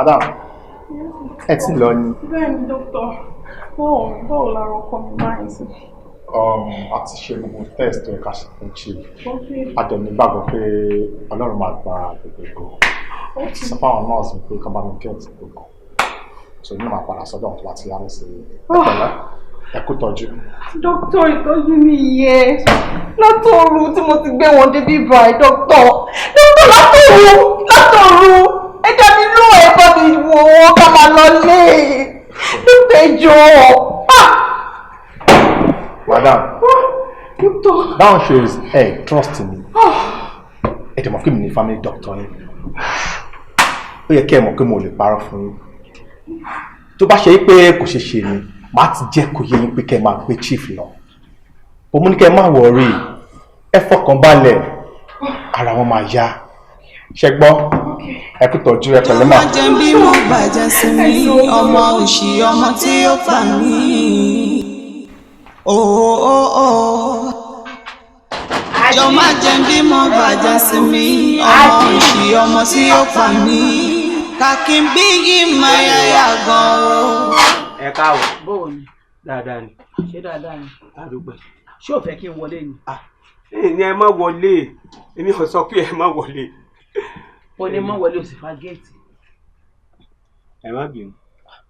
Madam, ẹ ti lọ ni. Bẹ́ẹ̀ni dókítà, báwo lára ọkọ mi máa ń sìn? a ti ṣe gbogbo test tó yẹ ká ṣe fún chief a dẹ̀ nígbàgbọ́ pé Ọlọ́run máa gba gbogbo sọ fáwọn nọ́ọ̀sì pé ká bá mi get gbogbo so ní màá padà sọ́dọ̀ tó bá ti yá mi sí ẹ̀pẹ̀lẹ́ ẹ kú tọ́jú. Dókítà ìtọ́jú mi yẹ látọ̀run tí mo ti gbé wọn débi báyìí dókítà látọ̀run ẹ̀dá mi ló ẹ̀ bá mi wò ó ká máa lọ lé dókítà ìjọ. Madam, that shows trust in me. Ẹ dẹ̀ mọ̀ pé mi ní family doctor yín. Ó yẹ kí ẹ mọ̀ pé mo lè parọ́ fún yín. Tó bá ṣe pé kò ṣe ṣe ni, màá ti jẹ́ kó yé yín pé kẹ́ ẹ máa gbé chief lọ. Mo ní kẹ́ ẹ má worry, ẹ fọkàn balẹ̀, ara wọn máa yá. Ṣé gbọ́? Ẹ kú tọ́jú ẹ pẹ̀lẹ́ mà. Ọmọ jẹ́ bí mo bàjẹ́ sí mi, ọmọ òṣì ọmọ tí ó fà mí. Jọ má jẹ́ bí mo bàjẹ́ sí mi, ọmọ òṣì ọmọ tí ó fà mí. Kàkí bí yìí máa yáyà gan o. Ẹ káwọ̀. Bóò ni? Dáadáa ni. Ṣé dáadáa ni? Àdúgbò. Ṣé ò fẹ́ kí n wọlé ni? Ní ẹ má wọlé, èmi ò sọ pé ẹ má wọlé. Ó ní mọ́ wọlé ó sì fa géètì. Ẹ má bínú.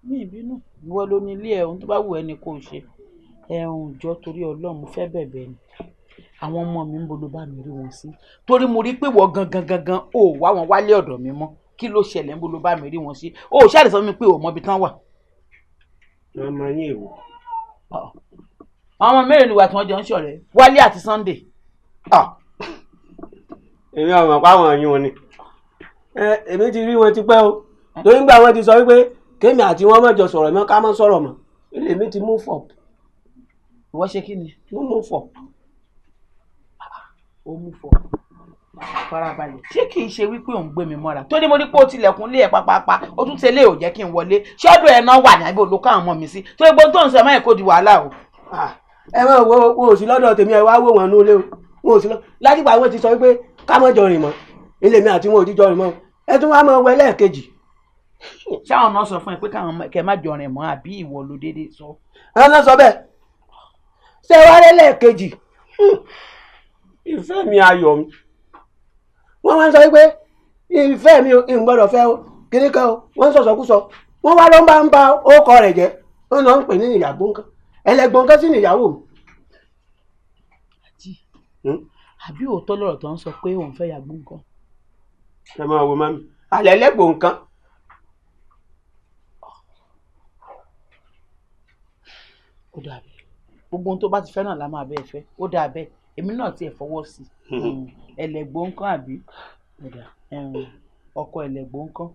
Mi ì bínú. Ìwọ ló ní ilé ẹ̀ ohun tó bá wù ẹ́ ni kò ṣe. Ẹ̀hún jọ torí Ọlọ́run mo fẹ́ bẹ̀bẹ̀ ni. Àwọn ọmọ mi ń bolo bá mi rí wọn sí. Torí mo rí pé wọ́n gangan ò wá wọn wálé ọ̀dọ̀ mi mọ́. Kí ló ṣẹlẹ̀ ń bolo bá mi rí wọn sí? Ó ṣáà lè sọ mi pé ò mọ ibi tán wà. Ọmọ yín èwo. Àwọn ọmọ mẹ́rin ni wà tí wọ́n jọ ń ṣọ̀rẹ́. Wálé àti Sunday. Èmi ọmọ páwọn yín wọn ni. Èmi ti rí wọn ti pẹ́ o. Torí nígbà wọn ti sọ wípé kémi àti wọn má jọ sọ̀rọ̀ mọ́ ká má sọ̀rọ̀ mọ́. Ilé mi ti move up. Ìwọ ṣe kí ni? Mo move up. Ó mú fọ farabalẹ̀. Ṣé kìí ṣe wípé òun gbé mi mọ́ra? Tó ní mo ní pé ó tilẹ̀kùn lé ẹ̀ pápápá, ó tún tẹ́lẹ̀ ò jẹ́ kí n wọlé. Ṣé ọdún ẹ̀ náà wà ní àbí olókọ́ àwọn ọmọ mi sí? Tó gbogbo tó ń sọ ẹ̀ máa kó di wàhálà o. Ẹ máa wo wọn ò sí lọ́dọ̀ tèmi ẹ wá wò wọn nú ilé o. Wọn ò sí lọ. Látìgbà wọn ti sọ wípé ká má jọ rìn mọ́. Ilé mi àti wọn ò ti jọ rìn mọ́. Ẹ tún wá máa wẹ lẹ́ẹ̀kejì. Ṣé àwọn náà sọ fún ẹ pé káwọn kẹ má jọ rìn mọ́ àbí ìwọ ló déédéé sọ? Ẹ náà sọ bẹ́ẹ̀. Ṣé wá rẹ́ lẹ́ẹ̀kejì? Ìfẹ́ mi ayọ̀ mi. Wọ́n wá ń sọ wípé ìfẹ́ mi ń gbọ́dọ̀ fẹ́ o kiri kan o wọ́n ń sọ̀sọ̀kúsọ wọ́n wá ló ń bá orúkọ rẹ̀ jẹ́ wọ́n lọ ń pè ní ìyàgbó nǹkan ẹlẹ́gbọ́n nǹkan sí ní ìyàwó mi. Àbí òótọ́ lọ́rọ̀ tó ń sọ pé òun fẹ́ yàgbó nǹkan. Ẹ máa wo mami alẹ́ ẹlẹ́gbọ́n nǹkan. Ó dà bẹ́ẹ̀ gbogbo ohun tó bá ti fẹ́ náà la máa bẹ́ẹ̀ fẹ́ ó dà bẹ́ẹ̀ èmi náà tiẹ̀ fọwọ́ sí ẹlẹ́gbọ́n nǹkan àbí ọkọ ẹlẹ́gbọ́n nǹkan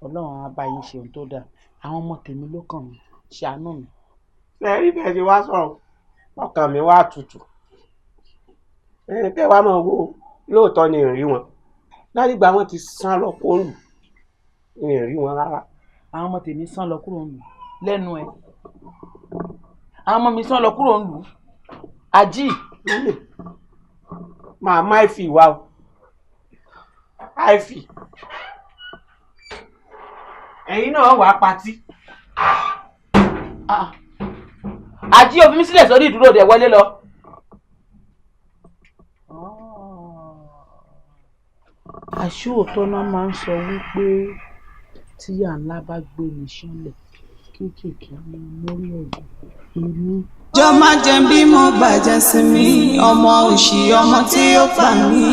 Ọlọ́run á bá yín ṣe ohun tó dáa àwọn ọmọ tèmi ló kàn mí ṣàánú mi. Rí bẹ́ẹ̀ ṣe wá sọ̀rọ̀ ọkàn mi wá tutù kẹ́ wàá máa wo lóòótọ́ ni ìrìn wọn látìgbà wọn ti sán lọ kó lù ìrìn wọn rárá. Àwọn ọmọ tèmi sán lọ kúrò lù lẹ́nu ẹ̀ àwọn ọmọ mi sán lọ kúrò lù àjí. Màmá àìfì wá o àìfì ẹ̀yin náà wà á patí. Àjí òfin mi sílẹ̀ sórí ìdúró dẹ̀ wọlé lọ. Àṣòótọ́ náà máa ń sọ wípé tíyà ńlá bá gbé ní ṣánlẹ̀ kéékèèké ní mórí ọ̀gbìn èmi. Jọ má jẹ́ bí mo bàjẹ́ sí mi, ọmọ òṣì ọmọ tí ó fà mí.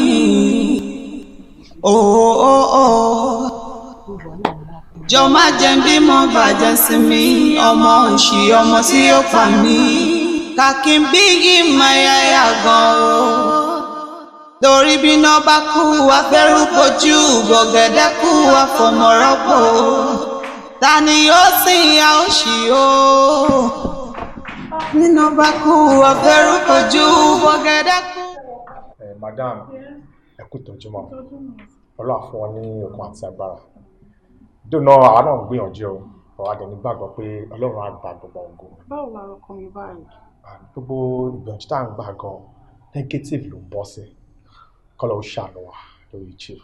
Jọ má jẹ́ bí mo bàjẹ́ sí mi, ọmọ òṣì ọmọ tí ó fà mí. Kàkí bí yìí máa yáyà gan o. Torí bí iná bá kú afẹ́rú kojú, bọ̀gẹ̀dẹ̀ kú afọmọ̀rọ́pò. Ta ni yóò sìn ya òṣì o? Nínú bá kú afẹ́rú kojú bọ́gẹ́dẹ́ kú. Madam ẹ kú tọ́jú mọ́ Ọlọ́run fún wọn ní okun àti agbára dùnà àwọn náà ń gbìyànjú ọ ọ̀rọ̀ àdẹ̀ní gbàgbọ́ pé Ọlọ́run á gba gbogbo ògo. Báwo la rọkàn mi báyìí? Gbogbo ìgbìyànjú tá à ń gbà gan negative ló ń bọ́ sí kọ́lọ́ ó ṣàánú wa lórí chief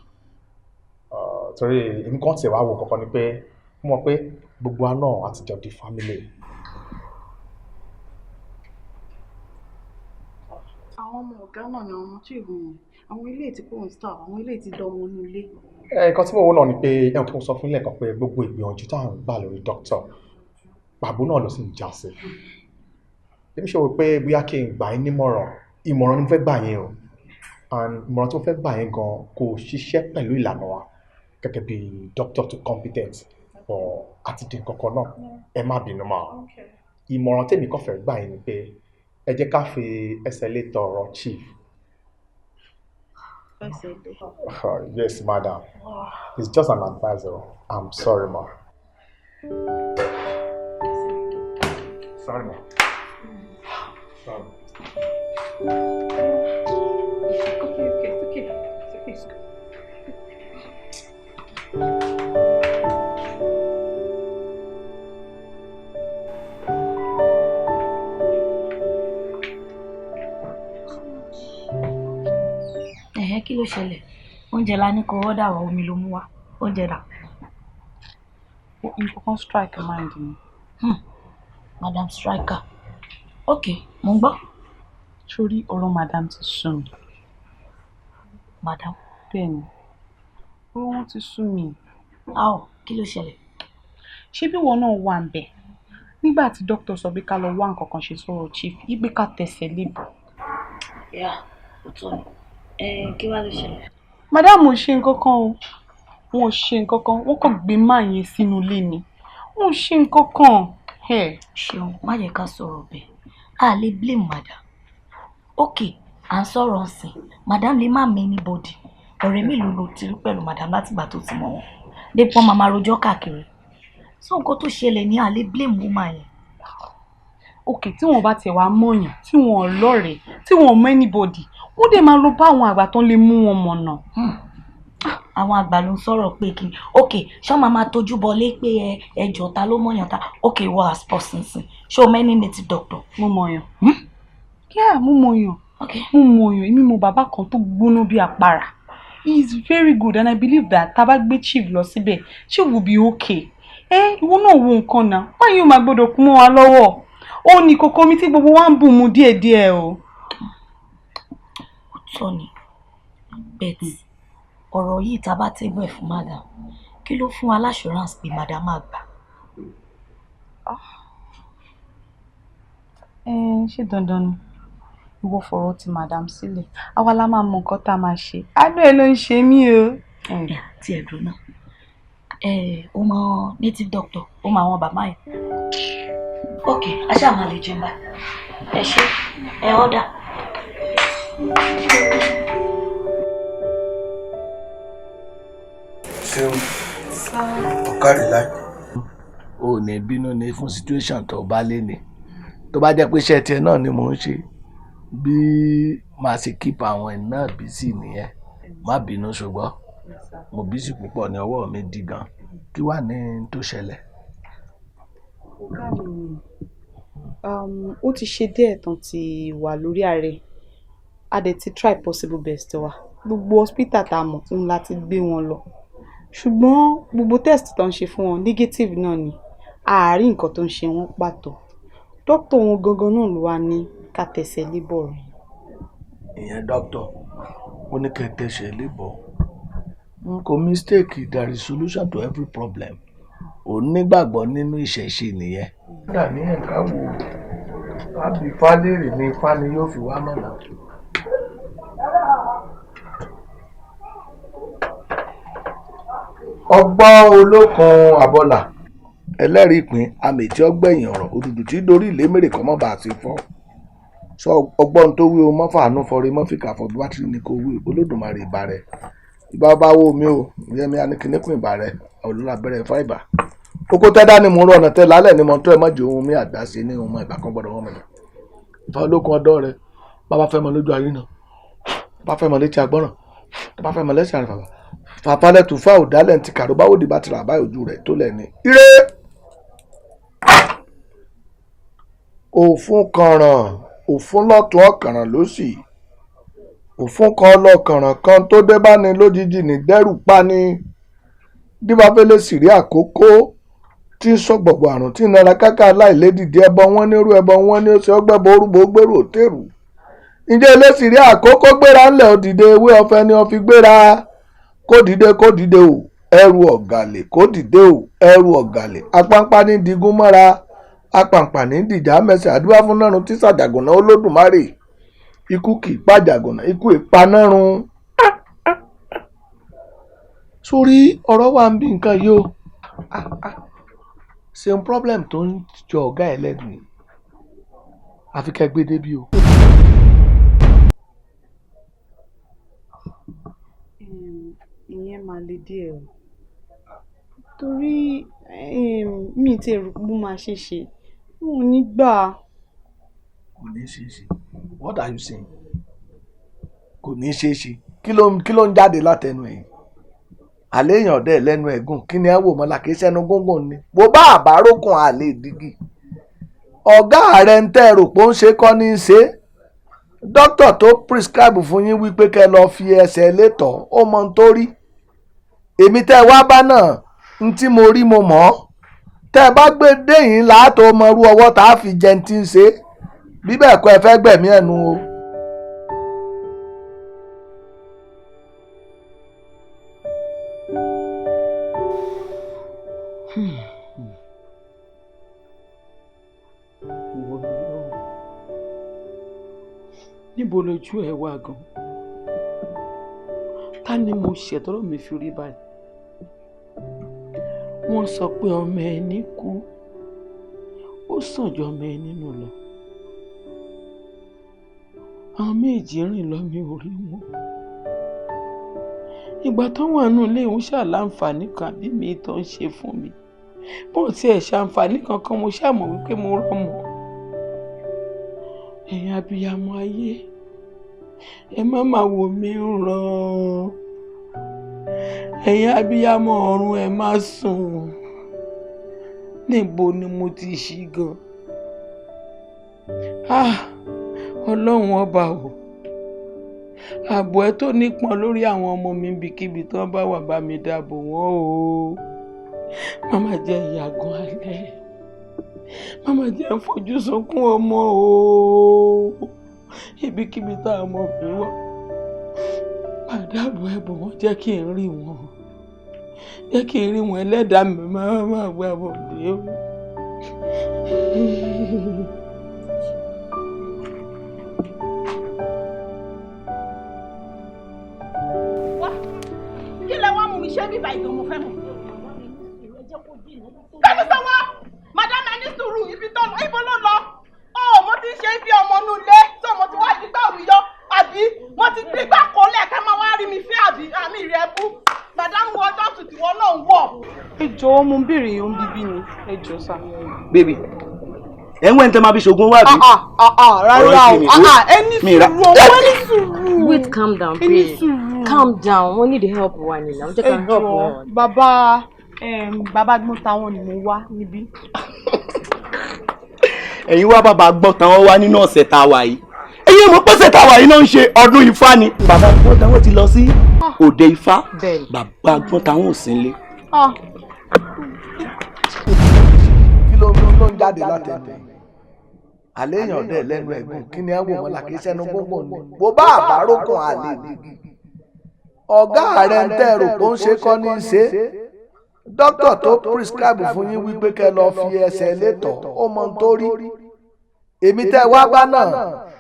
torí èmi kan tiẹ̀ wá wo kankan ni pé mo mọ̀ pé gbogbo wa náà àtijọ́ di family. ọ̀gá náà ni àwọn tí ìwọ̀n yẹn àwọn ilé tí kò ń staff àwọn ilé tí dán wọn nílé. Nǹkan tí mo wò náà ni pé ẹ̀ tó sọ fún lẹ́ẹ̀kan pé gbogbo ìgbìyànjú táwọn ń gbà lórí dókítà pàbó náà ló sì ń já sí. Èmi ṣe wò pé bóyá kí n gbà yín nímọ̀ràn ìmọ̀ràn ni mo fẹ́ gbà yín o and ìmọ̀ràn tó fẹ́ gbà yín gan kò ṣiṣẹ́ pẹ̀lú ìlànà wa gẹ́gẹ́ bí doctor to competent or àti dín kankan náà ẹ má bínú mà ìmọ̀ràn tèmi kàn fẹ́ gbà yín ni pé ẹ jẹ́ ká fi ẹsẹ̀ lé tọrọ chief. Yes, madam. It's just an advisor. I'm sorry, ma. Sorry, ma. Sorry. It's okay. Kí ló ṣẹlẹ̀? Oúnjẹ la ní kó ọ́dà wá omi ló mú wá. Oúnjẹ dà. Nǹkan strike mind mi. Madam Striker. Okay, mo ń gbọ́. Sórí ọ̀rọ̀ madam ti sùn mí. Madam? Bẹ́ẹ̀ni. Ọ̀rọ̀ wọn ti sùn mí. Kí ló ṣẹlẹ̀? Ṣé bí wọn náà wà ń bẹ̀? Nígbà tí dókítà sọ pé ká lọ wá nǹkan kan ṣe sọ̀rọ̀ chief, ìgbé ká tẹ̀sẹ̀ lébù. Òótọ́ ni. Kí wá ló ṣẹlẹ̀? Madam ò ṣe nǹkan kan o. Wọn ò ṣe nǹkan kan. Wọ́n kàn gbé máa yẹn sínú ilé ni. Wọn ò ṣe nǹkan kan. Ṣeun, má jẹ́ ká sọ̀rọ̀ bẹ́ẹ̀. A lè blame madam. Okay, à ń sọ̀rọ̀ ọ̀sìn. Madam lè má mọ anybody. Ọ̀rẹ́ mélòó ló ti rí pẹ̀lú madam látìgbà tó ti mọ̀ wọ́n. Dépò máa rojọ́ káàkiri. So nǹkan tó ṣẹlẹ̀ ní a lè blame woman yẹn. Okay, tí wọ́n bá tiẹ̀ wá mọ̀yàn, tí wọ́n lọ́rẹ̀ẹ́, tí wọ́n mọ anybody, wọ́n dẹ̀ máa lọ bá àwọn àgbà tó lè mú wọn mọ̀nà. Àwọn àgbà ló ń sọ̀rọ̀ pé kí okay ṣé wọ́n máa tójú bọlé pé ẹjọ́ ta ló mọ̀yàn ta okay wọ́n as person sin ṣé o many native doctor. Mo mọ̀yàn. Mo mọ̀yàn. Mo mọ̀yàn èmi mo bàbá kan tó gbóná bí àpárá. He is very good and I believe that tá bá gbé chief lọ síbẹ̀ she will be okay. Ìwọ náà wo nǹkan náà báyìí ó máa gbọ́dọ̀ kú mọ́ wa lọ́wọ́. Ó ní kókó mi tí gbogbo wa ń bù mu díẹ̀díẹ̀ o. Tony, Betty, ọ̀rọ̀ yìí tá bá tẹ́gbọ́ ẹ̀ fún madam, kí ló fún wa l'assurance pé madam máa gbà? Ṣé dandan ni? Ìwọ fọ̀rọ̀ ti madam sílẹ̀. Àwa la máa mọ nǹkan tá a máa ṣe. Àánú ẹ ló ń ṣe mí o. Tí ẹ dùn náà. Ó mọ native doctor, ó mọ àwọn bàbá yẹn. Okay, aṣáà máa lè jẹun báyìí. Ẹ ṣé, ẹ ọ́dà. Ṣeun ọ̀kadì láì. O ní bínú ní fún situation tó bá lé ní tó bá jẹ́ pé iṣẹ́ tiẹ̀ náà ni mò ń ṣe bí màá ṣe keep àwọn ẹ̀ náà busy nìyẹn má bínú ṣùgbọ́n mo busy púpọ̀ ní ọwọ́ mi di gan kí wàá ní tó ṣẹlẹ̀. Ọ̀gá mi ó ti ṣe díẹ̀ tán ti wà lórí ààrẹ a dẹ̀ ti try possible best wa gbogbo hospital tá a mọ̀ ń láti gbé wọn lọ ṣùgbọ́n gbogbo test tó ń ṣe fún wọn negative náà ni àárín nǹkan tó ń ṣe wọ́n pàtó dókítà wọn gangan náà ló wá ní ká tẹ̀sẹ̀ lébọ̀ rẹ̀. Ìyẹn dókítà ó ní kẹ́ tẹ̀sẹ̀ lébọ̀ kò mistake there is solution to every problem ò nígbàgbọ́ nínú ìṣẹ̀ṣe nìyẹn. kódà ní ẹ̀ka wo àbí fálérì ni ifá ni yóò fi wá mọ̀nà. ọgbọ́n olókun àbọ̀là ẹlẹ́rìí ìpín àmì tí ó gbẹ̀yìn ọ̀rọ̀ òdùdù tí dorí ìlémèrè kọ́ mọ́ bá a ti fọ́ sọ ọgbọ́n tó wí o mọ́fàánú fọre mọ́fìkà fọ bí bátìrì ní kò wí olódùmarè ìbà rẹ̀ ìbá bá wò mí o yẹmi anikínníkùn ìbà rẹ̀ olórí abẹ́rẹ́ fáìbà kókó tẹ́dá ni mo ń rọ ọ̀nà tẹ́ lálẹ́ ni mo ń tọ́ ẹ mọ́jì ohun mi àgbà sí ní ohun ìbà kan gbọ́dọ̀ wọ́n mi lọ ìfà olókun ọ̀dọ́ rẹ̀ bá bá fẹ́ mọ lójú ayé náà bá fẹ́ mọ létí agbọ́ràn bá fẹ́ mọ lẹ́sìn àrùn fàfà fàfalẹ̀ tù fà òdálẹ̀ ti kàró báwo di bá ti rà báyìí ojú rẹ̀ tó lẹ̀ ní. ire òfun kànràn òfun lọ́tún ọ̀kànràn lósì òfun kan ọlọ́kànràn kan tó dé bá ní lójijì ní dẹ́rù pa ní díbàfẹ́lẹ́ sì rí àkókò tí ń sọ gbọ̀gbọ̀ àrùn tí ń nara káká aláìlédìdí ẹbọ wọn nírú ẹbọ wọn ní oṣù ọgbẹ́bọ orúbọ gbèrú òtẹ́rù ǹjẹ́ eléṣìírí àkókò gbéra ńlẹ̀ òdìdé ewé ọ̀fẹ́ ni wọ́n fi gbéra kó dìde o ẹrù ọ̀gàlè kó dìde o ẹrù ọ̀gàlè apáńpá ní digun mọ́ra apàǹpà ní dìjà mẹ́sẹ̀ àdúrà fún nárun tí sàjàgùnà olódùmarè ikú kì í pàjàgùnà ikú ìpanárun. sórí ọ̀rọ̀ wa ń bí nǹkan yìí o ṣeun problem tó ń jọ ọ̀gá ẹ̀ lẹ́nu yìí àfi kẹ́ gbé débi o. ìyẹn máa le díẹ̀ o torí mi ti rò pé mo máa ṣe ṣe mo ò ní gbà. kò ní ṣeé ṣe what are you saying? kò ní ṣeé ṣe kí ló ń jáde látẹnu ẹ̀ àléèyàn dẹ̀ lẹ́nu ẹ̀gùn kí ni ẹ wò mọ́lá kí sẹ́nu gúngùn ni bó bá àbárókùn àlè dígì ọ̀gá rẹ̀ ń tẹ́ rò pé ó ń ṣe kọ́ ní í ṣe dókítà tó prescribe fún yín wípé kẹ́ lọ fi ẹsẹ̀ létọ̀ ó mọ ohun tó rí èmi tẹ́ wá bá náà ń tí mo rí mo mọ̀ ọ́ tẹ́ bá gbé déyìn láàtò mọrú ọwọ́ tá a fi jẹun tí ń ṣe bí bẹ́ẹ̀ kọ́ ẹ fẹ́ gbẹ̀mí ẹ̀nu o. níbo lójú ẹ wà gan ta ni mo ṣètọ́rọ̀ mi fi rí báyìí wọ́n sọ pé ọmọ ẹni kú ó sàn ju ọmọ ẹni nù lọ àwọn méjì rìn lọ mi ò rí wọn ìgbà táwọn àánú ilé ìhun ṣàlàǹfààní kan bí mi tó ń ṣe fún mi bọ́n tiẹ̀ ṣàǹfààní kankan mo ṣàmọ̀ wípé mo rọ́mọ. ẹ̀yin abiyamọ ayé ẹ má máa wò mí ràn ẹ̀yin abiyamọ ọ̀run ẹ má sùn níbo ni mo ti ṣí gan ọlọ́run ọba o ààbò ẹ tó nípọn lórí àwọn ọmọ mi ibikíbi tí wọ́n bá wà bá mi dáàbò wọ́n o màmá jẹ́ ìyàgàn alẹ́ màmá jẹ́ ń fojú sunkún ọmọ o ibikíbi táwọn ọmọ mi wà àdàbò ẹ̀bùn wọn jẹ́ kí n rí wọn jẹ́ kí n rí wọn ẹlẹ́dàá mi máa gbà bọ̀dé o. wá kí lẹ wá mú mi ṣe bíbá ìgbọ̀n mo fẹ́ mọ̀. bẹ́ẹ̀ni sọ́wọ́ madam ẹni sùúrù ibi tó lọ ibo ló lọ mo ti ń ṣe ibi ọmọ inú ilé tó mo ti wá dígbà òwúyọ àbí mo ti dígbà kọ́lẹ̀ ká máa wá rí mi fẹ́ àbí àmì rẹ̀ bú madam wọ ọjọ́ tuntun wọn náà ń wọ̀. ẹ jọ̀ọ́ mo ń béèrè yóò ń bíbí ni ẹ jọ̀ọ́ sá. bébì ẹ̀ ń wẹ̀ ń tẹ́ máa fi ṣoògùn wá bí. rárá o ẹni sùúrù ọwọ́ ẹni sùúrù. wait calm down babe calm down we need help wa ni now jẹ́ ká help wọn. bàbá gbọ́n táwọn ni mo wá níbí. ẹ̀yin wá bàbá gbọ́n táwọn wá nínú ọ̀sẹ̀ tá a wà yìí ẹ̀yin mọ̀ pọ́sẹ̀ tá a wà yìí náà ń ṣe ọdún ifá ni. bàbá gbọ́n táwọn ti lọ sí òde ifá bàbá gbọ́n táwọn ò sí nílé. kí ló ń jáde látẹ̀tẹ̀ àléèyàn dẹ̀ lẹ́nu ẹ̀gùn kí ni ẹ wò wọn làkè sẹ́nu gbogbo ni bó bá àbárókùn àlè dìgì ọ̀gá rẹ̀ ń tẹ̀ rò pé ó ń ṣe kọ́ ní í ṣe dókítà tó prescribe fún yín wípé kẹ́ lọ fi ẹsẹ̀ létọ̀ ó mọ ohun tó rí èmi tẹ́ wá bá náà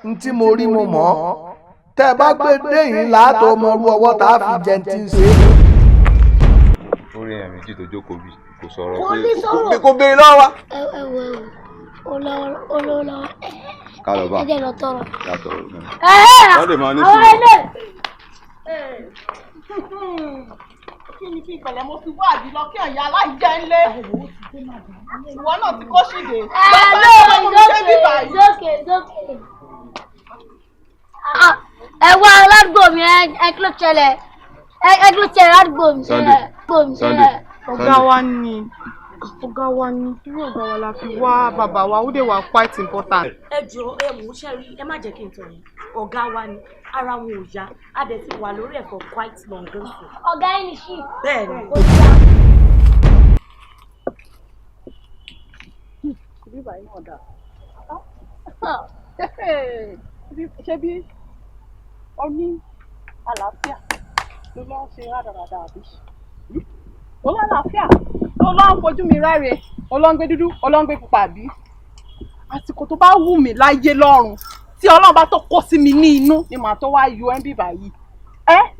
ń tí mo rí mo mọ̀ ọ́ tẹ́ bá gbé déyìn láàtọ̀ ọmọ orú ọwọ́ tá a fi jẹun tí ń ṣe. orí èèyàn méjì tó jókòó bí kò sọ̀rọ̀ pé kò béèrè lọ́wọ́ wa. olówó ká lọ bá ẹjẹ lọ tọrọ. wọ́n lè máa ní àwọn ilé. kí ni kí ìpẹ̀lẹ́ mo fi wá àbí lọ kí ẹ̀yà aláìjẹ́ ńlé ìwọ náà ti kó ṣìdè. ẹ wá aládùúgbò mi ẹ kí ló ṣẹlẹ̀ ẹ kí ló ṣẹlẹ̀ aládùúgbò mi. Sunday ọ̀gá wa ni irú ọ̀gá wa la fi wá bàbá wa ó dẹ̀ wà quite important. ẹ jọ ẹ mú sẹ́rí ẹ má jẹ́ kí n tọ̀ yín ọ̀gá wa ni ara wọn ò yá a dẹ̀ ti wà lórí ẹ̀ for quite long ago. ọ̀gá yín ni ṣì. bẹ́ẹ̀ ni. ṣé bí ó ní àlàáfíà ló lọ́ ń ṣe rádaràda àbí ó lálàáfíà ló lọ́ ń fojú mi rẹ́rìn ó lọ́ ń gbé dúdú ó lọ́ ń gbé pupa àbí àsìkò tó bá wù mí láyé lọ́run tí ọlọ́run bá tó kó sí mi ní inú ni màá tó wá yọ ẹ́ bíbà yìí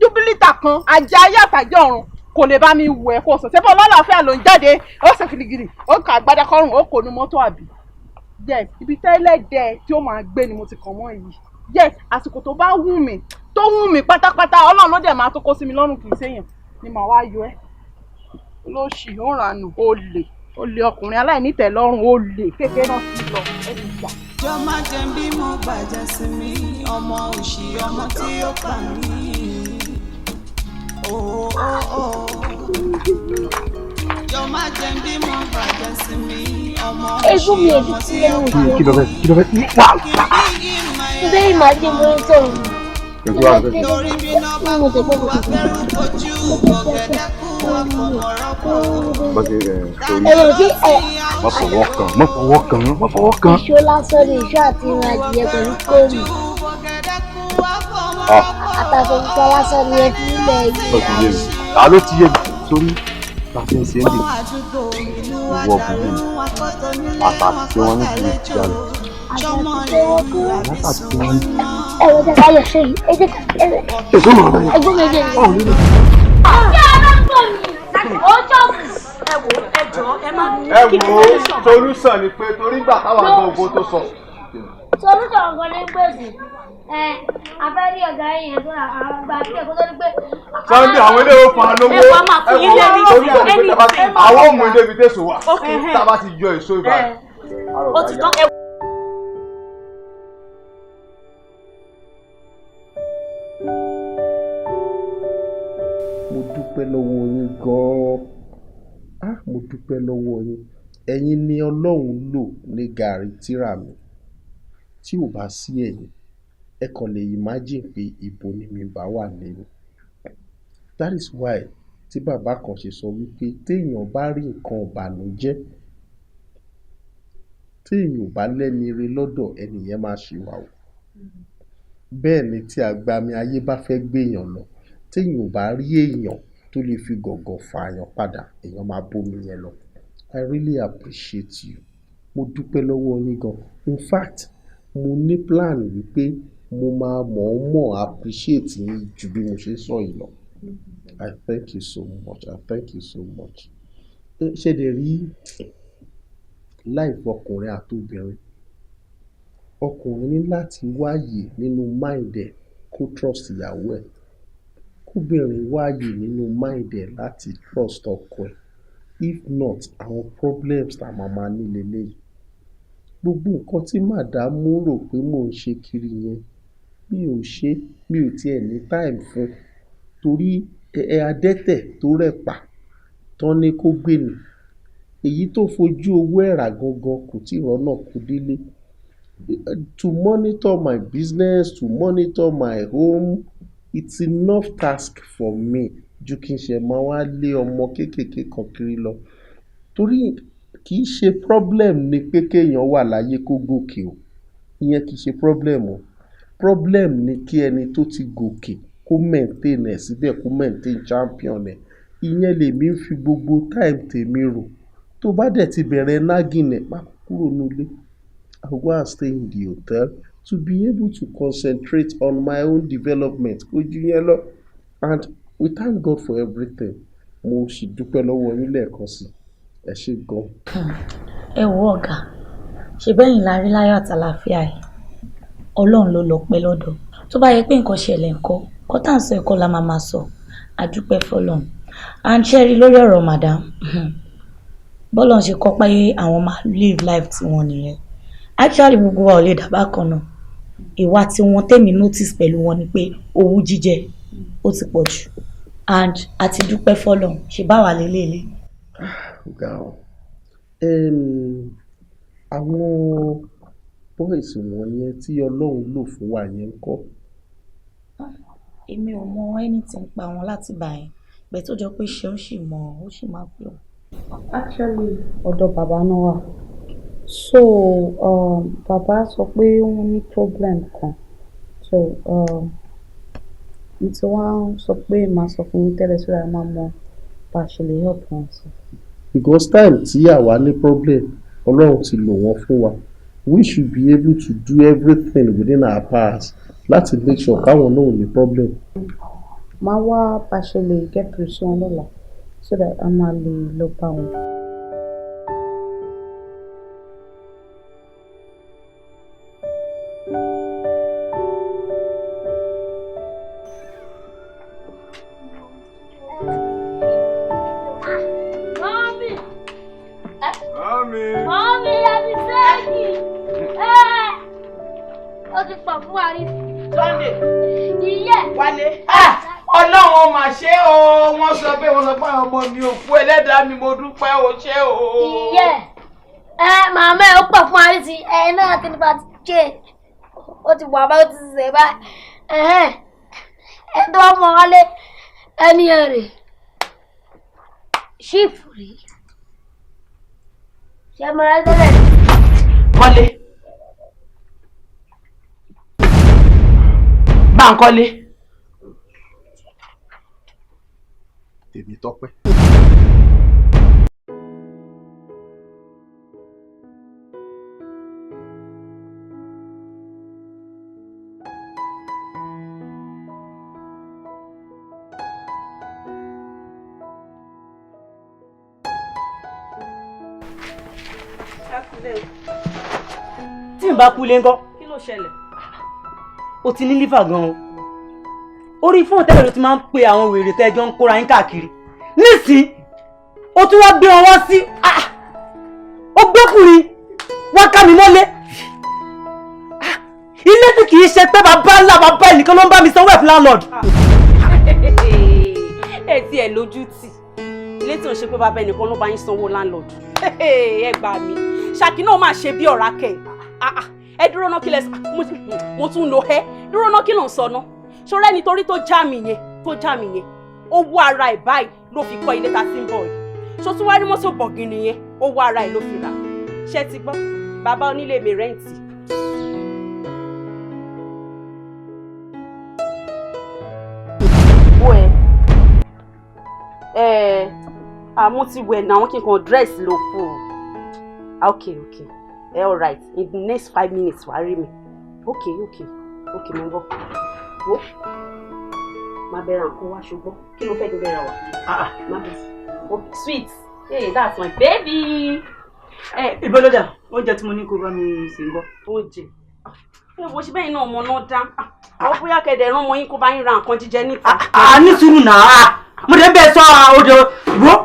dúbílítà kan ajá ayé àtàjọ ọ̀run kò lè bá mi wù ẹ́ kó sọ sẹ́fọ́ lálàáfíà ló ń jáde ó ṣe fìlìgìrì ó kà gbádá kọrùn ó kò nu mọ́tò àbí yes ibi tẹ́lẹ̀ dẹ́ tí ó máa gbé ni mo ti kàn mọ́ yìí yes àsìkò tó bá wù mí pátápátá ọlọ́run ló dẹ̀ máa tó kó sí mi lọ́rùn kì í séèyàn ni màá wá yọ ẹ́ olóṣì ó rànù olè ọkùnrin aláìnítẹ̀lọ́rùn olè kékeré náà sí lọ ẹni ìgbà. jọ má jẹ́ bí mo bàjẹ́ sí mi ọmọ òṣì ọmọ tí ó pa mí. jọ má jẹ́ bí mo bàjẹ́ sí mi ọmọ òṣì ọmọ tí ó pa mí. kí ló fẹ́ wà. Today my team will tell me. torí bí náà bá kú abẹ́rù kojú ọ̀gẹ̀dẹ̀ kú ọ̀pọ̀lọpọ̀ má fọwọ́ kan. Ìṣó lásán ni ìṣó àti ìrìn adìyẹ pẹ̀lú kóòmù. Àtàkùnkọ lásán ni ẹ fi ilẹ̀ yìí. Ta ló ti yé mi sórí láti ń ṣe é lè wọ bùbù àtàkì tí wọ́n ní kí n ti jalè. Ẹ̀rọ jẹ́ ká yọ̀ ṣe yìí. Ẹ jẹ́ ká èso mọ̀ ọ́n ẹgbẹ́ méjì ni. Solúsàn ni pé torí gbà táwọn àgbọn ògbó tó sọ. Solúsàn ọ̀gbọ́n ní gbèsè. Afẹ́rí ọ̀gá yẹn tó àgbà tí ẹ̀kọ́ tó ní pé. Sunday àwọn ilé ìwé fún alówó àwọn òmù ilé ibi tẹ̀sán wà tá a bá ti yọ èso ìbàdàn. Ó ti tán ẹ. Mo dúpẹ́ lọ́wọ́ yín gan-an mo dúpẹ́ lọ́wọ́ yín ẹ̀yin ni Ọlọ́run lò ní gàrí tíra mi tí ò bá sí ẹ̀yin ẹ kàn lè imagine pé ibo ni mi bá wà lẹ́nu. That is why tí bàbá kan ṣe sọ wípé téèyàn bá rí nǹkan ìbànújẹ́ téèyàn ò bá lẹ́ni ire lọ́dọ̀ ẹnìyẹn máa ṣìwàwù. Bẹ́ẹ̀ ni tí agbami ayé bá fẹ́ gbéyàn lọ téèyàn ò bá rí èèyàn tó lè fi gọ̀gọ̀ fààyàn padà èèyàn máa bómi yẹn lọ. I really appreciate you. Mo dúpẹ́ lọ́wọ́ yín gan. In fact, mo ní plan wípé mo máa mọ̀ọ́mọ̀ appreciate yín ju bí mo ṣe sọ yìí lọ. I thank you so much. I thank you so much. Ṣé lè rí life ọkùnrin àtobìnrin? Ọkùnrin ní láti wáyè nínú mind ẹ̀ kó trust ìyàwó ẹ̀. Kóbìnrin wáyè nínú mind ẹ̀ láti trust ọkọ ẹ̀. If not, àwọn problems tá a máa ní leléyìí. Gbogbo nǹkan tí màdámù rò pé mò ń ṣe kiri yẹn mi ò ṣe, mi ò tiẹ̀ ní time fún torí adẹ́tẹ̀ tó rẹ̀pà tán ní kó gbé mi. Èyí tó fojú owó ẹ̀rà gangan kò tí ì rọ́nà kó délé. To monitor my business, to monitor my home, it's enough task for me ju kí n ṣe máa wá lé ọmọ kéékèèké kan kiri lọ. Torí kì í ṣe problem ni pé kéèyàn wà láyé kó gòkè o. Ìyẹn kì í ṣe problem o. Problem ni kí ẹni tó ti gòkè kó maintain ẹ̀ síbẹ̀ kó maintain champion ẹ̀. Ìyẹn lèmi ń fi gbogbo time tèmi rò. Tó bá dẹ̀ ti bẹ̀rẹ̀ nagging ẹ̀ má kúrò nílé. I will go and stay in the hotel to be able to concentrate on my own development. Ojú yẹn lọ. And we thank God for everything. Mo sì dúpẹ́ lọ́wọ́ yín lẹ́ẹ̀kan sí. Ẹ ṣé gan. Ẹ wo ọ̀gá, ṣe bẹ́yìn la rí láyọ̀ àtàlàáfíà ẹ̀. Ọlọ́run ló lọ pẹ́ lọ́dọ̀. Tó bá yẹ pé nǹkan ṣẹlẹ̀ ńkọ́, kọ́ tá à ń sọ ẹ̀kọ́ la máa sọ. A dúpẹ́ fọlọ́run. À ń ṣẹ́rí lórí ọ̀rọ̀ madam. Bọ́lọ̀ ń ṣe kọ́ pé àwọn máa live life tiwọn nìyẹn. Actually gbogbo wa ò lè dà bákan náà. Ìwà tí wọ́n tèmi notice pẹ̀lú wọn ni pé owú jíjẹ ó ti pọ̀ jù. And àti dúpẹ́ fọlọ́run ṣe bá wà lélẹ́lẹ́. Àwọn boys wọ̀nyẹn tí Ọlọ́run lò fún wa yẹn ńkọ́? Èmi ò mọ anything pa wọn láti bá yẹn bẹ́ẹ̀ tó jọ pé ṣé ó sì mọ ó sì máa pè ọ́. Actually ọ̀dọ̀ bàbá náà wà so bàbá sọ pé wọ́n ní problem kan So n tí wọ́n sọ pé màá sọ fún yín tẹ́lẹ̀ sódà máa mọ bá a ṣe lè help wọn sí. Because time tí àwa ní problem Ọlọ́run ti lò wọ́n fún wa, we should be able to do everything within our powers láti make sure káwọn náà ò ní problem. Máa wá bá a ṣe lè get through sí wọn lọ́la so that a máa lè lọ bá wọn. Mi mo dúpẹ́ o ṣé o. Ìyẹ́ màmá ẹ̀ ó pọ̀ fún àrísí ẹ̀ náà tí nípa ti change ó ti wà bá ó ti ṣe báyìí ẹ̀ tó wá mọ wálé ẹni ẹ̀rẹ̀ ṣífù rí ṣe mọ ẹ tẹ́lẹ̀. Kọ́lé Bánkọ́lé. Tèmi Tọ́pẹ́. Tí n bá kú lé ńkọ́. Kí ló ṣẹlẹ̀? O ti ní lífà gan-an. Orí fóònù tẹ́lẹ̀ ló ti máa ń pe àwọn wèrè tẹ́jọ́ ń kóra yín káàkiri. Nísìn, o tún wá gbé wọn wá sí. Ó gbẹ́kùnrin wá ká mi mọ́lé. Ilé tí kì í ṣe pé bàbá ńlá bàbá ẹnìkan ló ń bá mi sanwó ẹ̀ fún landlord. Ẹ ti ẹ̀ lójú tì. Ilé tí ò ń ṣe pé bàbá ẹnìkan ló bá yín sanwó landlord. Ẹ gbà mí. Ṣàkí náà máa ṣe bí ọ̀rá kẹ̀. Ẹ dúró náà kí lẹ mo tún lo ẹ dúró náà kí ló ń sọ náà ṣọrẹ́ nítorí tó já mi yẹn owó ara ẹ̀ báyìí ló fi kọ́ ilé ta sí ń bọ̀ yìí ṣó tún wá rí mọ́tò bọ̀gìnì yẹn owó ara ẹ̀ ló fi rà ṣé ti gbọ́ bàbá onílé mi rẹ́ǹtì. wo mo ti wẹ̀ náà kí n kan dress ló kù okay. All right. In the next 5 minutes, wàá rí mi. Okay, mo ń bọ̀. Wo. Má bẹ̀rẹ̀ nǹkan wá ṣùgbọ́n. Kí ló fẹ́ kí bẹ̀rẹ̀ wá? Má bẹ̀rẹ̀. Okay, sweet. Hey, that's my baby. Ìbọ́lọ́dà, oúnjẹ tí mo ní kó bá mi sè ń bọ̀. Oúnjẹ. Wo ṣe bẹ́ẹ̀ náà ọmọ náà dá. Àwọn bóyá kẹ̀dẹ̀ rán ọmọ yín kó bá yín ra nǹkan jíjẹ níta. Ní sùúrù náà. Mo dé bẹ́ẹ̀ sọ odò wo.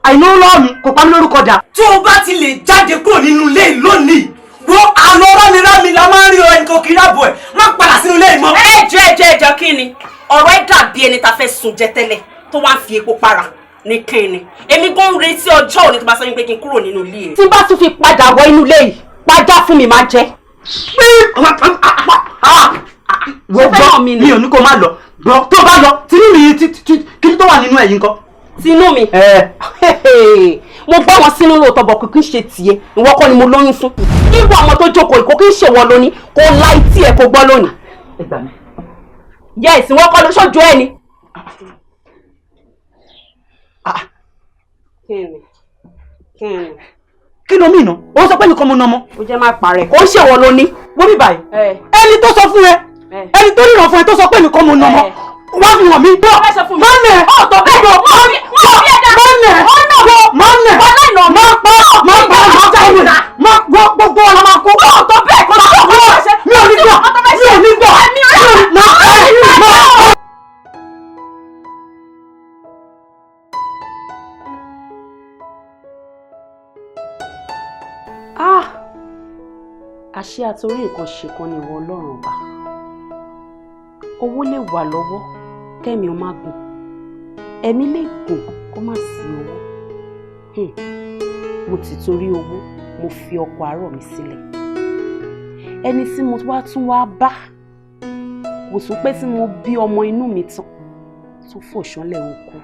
Àìná lọ́wọ́ mi kò pa mí lórúkọ dà. Tí o bá ti lè jáde kúrò nínú ilé lónìí, wo àlọ́ rámi la máa ń rí ẹni kan kiri àbọ̀ ẹ̀ má padà sínú ilé ìmọ̀. Ẹjọ́ kí ni? Ọ̀rọ̀ ẹ̀ dàbí ẹni tá fẹ́ sùn jẹ tẹ́lẹ̀ tó wá ń fi epo para ní kíni. Èmi gan ń retí ọjọ́ òní tó bá sọ pé kí n kúrò nínú ilé ẹ̀. Tí n bá tún fi padà wọ inú ilé yìí, pàjá fún mi máa jẹ. Gbọ́ mi ò ní kó má lọ. Gbọ́ tó bá lọ, tinú mi kí ni tó wà nínú ẹ̀yìn kan? Tinú mi. Mo gbọ́ wọn sínú lóòótọ́ bọ̀ kò kí ń ṣe tiẹ̀ ìwọ kọ́ ni mo lóyún fún. Ìwọ ọmọ tó jókòó ìkó kí ń ṣe wọn lónìí kó la etí ẹ̀ kó gbọ́ lónìí. Yes, wọ́n kọ́ ló ṣojú ẹ̀ ni. Kí ló mìíràn? Ó sọ pé nìkan mo nà ọmọ. Ó jẹ́ máa parẹ́ kó ń ṣe wọn lónìí. Wọ́n bí báyìí. Ẹni tó sọ fún ẹ ẹni tó ríran fún ẹ tó sọ pé nìkan mo nà ọmọ. Wọ́n fi wọ̀n mí gbọ́. Mọ́nẹ̀ ọ̀tọ̀ bẹ́ẹ̀ bọ̀ mọ́nẹ̀ gbogbo ọ̀la máa kó. Ọ̀tọ̀ bẹ́ẹ̀ kọ́ mi ò ní gbọ́. Àṣé àtorí nǹkan ṣe kan ni ìwọ Ọlọ́run ọba. Owó lè wà lọ́wọ́ kẹ́mi ó má gùn. Ẹ̀mí lè gùn kó má sí owó. Mo ti torí owó mo fi ọkọ àárọ̀ mi sílẹ̀. Ẹni tí mo wá tún wá bá kò tún pé tí mo bí ọmọ inú mi tán tó fòṣánlẹ̀ òkú.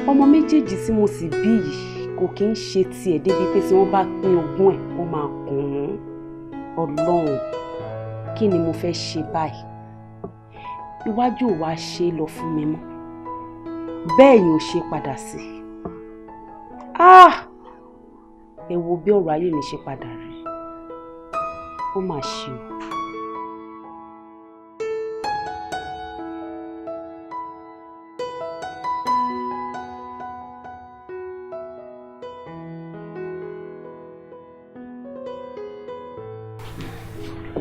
Ọmọ méjèèjì tí mo sì bí yìí kò kí ń ṣe tiẹ̀ débi pé tí wọ́n bá pín ogún ẹ̀ ó máa kùn ún. Ọlọ́run, kí ni mo fẹ́ ṣe báyìí? Iwájú ò wá ṣe lọ fún mi mọ́, bẹ́ẹ̀ yóò ṣe padà sí. Ẹ wo bí ọ̀rọ̀ ayé mi ṣe padà rí, ó mà ṣe o.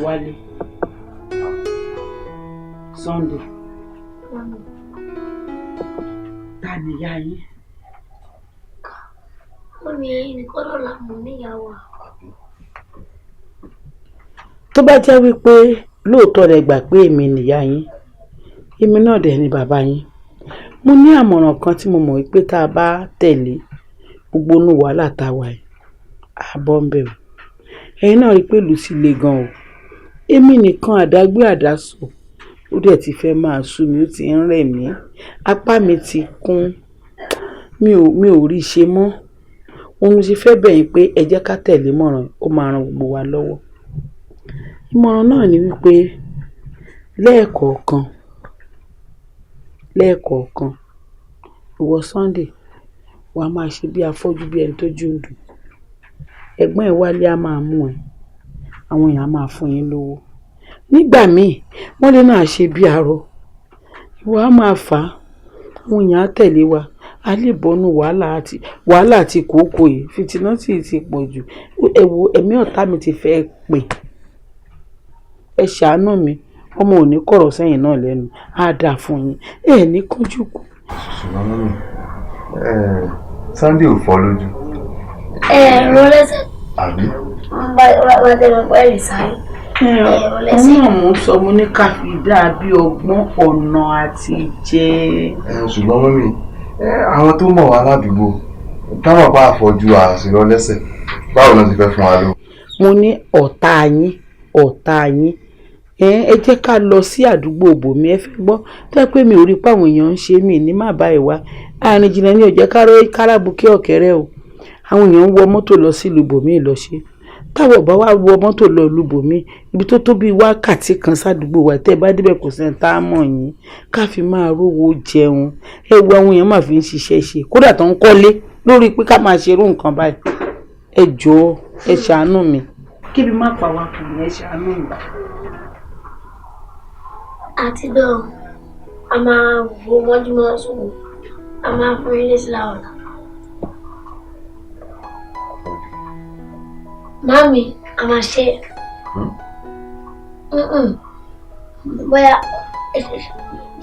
Wálé, Sunday, ta ni ìyá yín? Ó ní nìkan lọ́la mọ̀ níyàwó. Tó bá jẹ́ wípé lóòótọ́ rẹ gbà pé èmi nìyá yín, èmi náà dẹ̀ ni bàbá yín, mo ní àmọ̀ràn kan tí mo mọ̀ wípé tá a bá tẹ̀lé gbogbo inú wàhálà tá a wà yìí, àbọ̀ ń bẹ̀ o. Ẹ̀yin náà rí i pé ìlú sì le gan o. Èmi nìkan àdágbé àdásọ, ó dẹ̀ ti fẹ́ máa sú mi, ó ti ń rẹ̀ mí, apá mi ti kún, mi ò rí ṣe mọ́. Ohun tí fẹ́ bẹ̀yìn pé ẹ jẹ́ ká tẹ̀lé mọ̀ràn, ó máa ran gbogbo wa lọ́wọ́. Ìmọ̀ràn náà ni wípé lẹ́ẹ̀kọ̀ọ̀kan ìwọ Sunday wàá máa ṣe bí afọ́jú bí ẹni tó jú ń dùn. Ẹ̀gbọ́n ẹ̀ Wálé á máa mú ẹ, àwọn èèyàn á máa fún yín lówó. Nígbà míì wọ́n lè náà ṣe bí arọ, ìwọ á máa fà á, àwọn èèyàn á tẹ̀lé wa, a lè bọ́nú wàhálà àti kòókò yìí. Fìtínà sì ti pọ̀ jù. Ẹ wo, ẹ̀mí ọ̀tá mi ti fẹ́ pè. Ẹ ṣàánú mi, ọmọ ò ní kọ̀rọ̀ sẹ́yìn náà lẹ́nu, á dáa fún yín, ẹ ní kánjú kù. ṣùgbọ́n mọ́mí Sunday ò fọ́ lójú. Ẹ̀rọ lẹ́sẹ̀. Àbí? Wọ́n tẹ̀lé pẹ́ẹ́lí sáré. Ọmọ mò ń sọ mo ní ká fi dàbí ọgbọ́n ọ̀nà àti jẹ. Ṣùgbọ́n mọ́mí àwọn tó mọ̀ wá ládùúgbò táwọn bá àfọ́jú àṣìrọ lẹ́sẹ̀ báwo ló ti fẹ́ fún wa ló. Mo ní ọ̀tá yín ẹ jẹ́ ká lọ sí àdúgbò bòmí, ẹ fẹ́ gbọ́ tó yẹ pé mi ò rí páwọn èèyàn ń ṣe mí ní má bá ẹ wá. Àárín jìnnà ní ọ̀jẹ̀ káràbùkẹ́ ọ̀kẹ́rẹ́ o. Àwọn èèyàn ń wọ mọ́tò lọ sí ìlú bòmí lọ ṣe. Táwọn ọba wa wọ mọ́tò lọ ìlú bòmí, ibi tó tó bí wákàtí kan sádùúgbò wa tẹ́ bá débẹ̀ kò sẹ́ni tá a mọ̀ yín, ká fi máa rówó jẹun. Ẹ wo àwọn èèyàn máa fi ń ṣiṣẹ́ ṣe, kódà tó ń kọ́lé lórí pé ká máa ṣerú nǹkan báyìí. Ẹ jọ̀ọ́ ẹ ṣàánú mi, kíbi má pa wá kù ní ẹ ṣàánú mi. Àti bẹ́ẹ̀ a máa wo mọ́júmọ́ sùn, a máa fún ilé sílá ọ̀la. Mami, a máa ṣe bóyá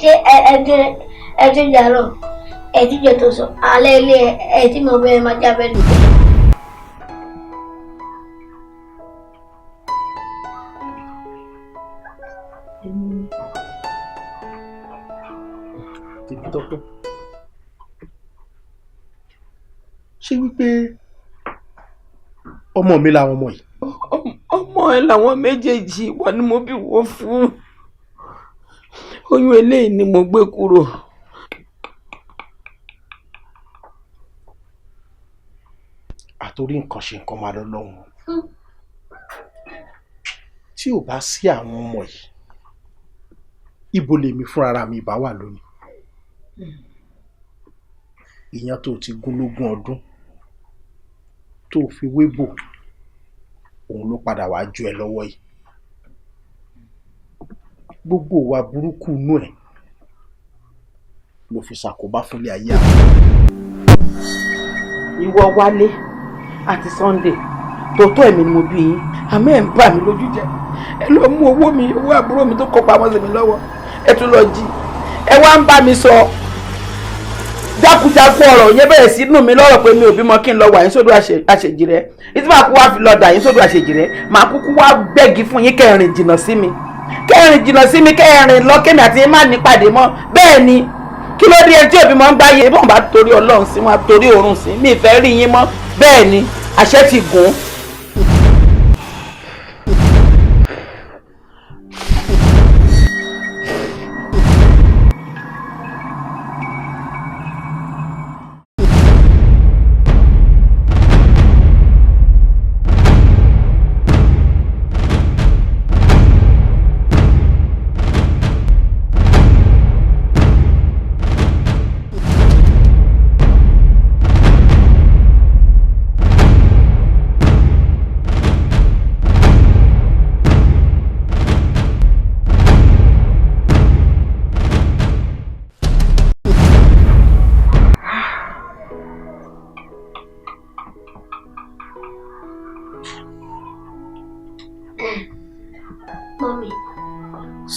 ṣé ẹjọ́ ìjà lọ ẹ̀jíjẹ tó sọ alẹ́ ilé ẹ̀ tí mo bẹ́ẹ̀ máa jábẹ́ lù. Ṣé wípé ọmọ mi làwọn ọmọ yìí? Ọmọ ẹ làwọn méjèèjì, wà ní mo bí wọ́n fún. Oyún eléyìí ni mo gbé kúrò. Àtorí nǹkan ṣe nǹkan máa lọ lọ́hùn. Tí ò bá sí àwọn ọmọ yìí, ibo lèmi fúnra mi bá wà lónìí. Ìyẹn tó ti gún lógún ọdún tó fi wébò, òun ló padà wá ju ẹ lọ́wọ́ yìí. Gbogbo wa burúkú inú ẹ̀ ló fi ṣàkóbá fúnlé ayé àwọn. Ìwọ Wálé àti Sunday tòótọ́ èmi ni mo bí yín, àmọ́ ẹ̀ ń bà mí lójú jẹ́. Ẹ lọ mú owó mi, owó àbúrò mi tó kó pamọ́ sí mi lọ́wọ́, ẹ tún lọ jí. Ẹ wá ń bá mi sọ jákujáku ọ̀rọ̀ yẹn bẹ̀rẹ̀ sí nù mí lọ́rọ̀ pé mi ò bímọ kí n lọ wà yín sódò àṣejì rẹ. Ìtí máa kú wá fi lọ dà yín sódò àṣejì rẹ, máa kúkú wá bẹ́ẹ̀gì fún yín kẹrin jìnnà sí mi, kẹrin lọ kémi àti yín má ní pàdé mọ́. Bẹ́ẹ̀ ni kí ló dé ẹni tí òbí mọ́ ń gbáyé bọ́n bá torí Ọlọ́run sí wọn torí òórùn sí mi ìfẹ́ rí yín mọ́. Bẹ́ẹ̀ ni àṣẹ ti gùn.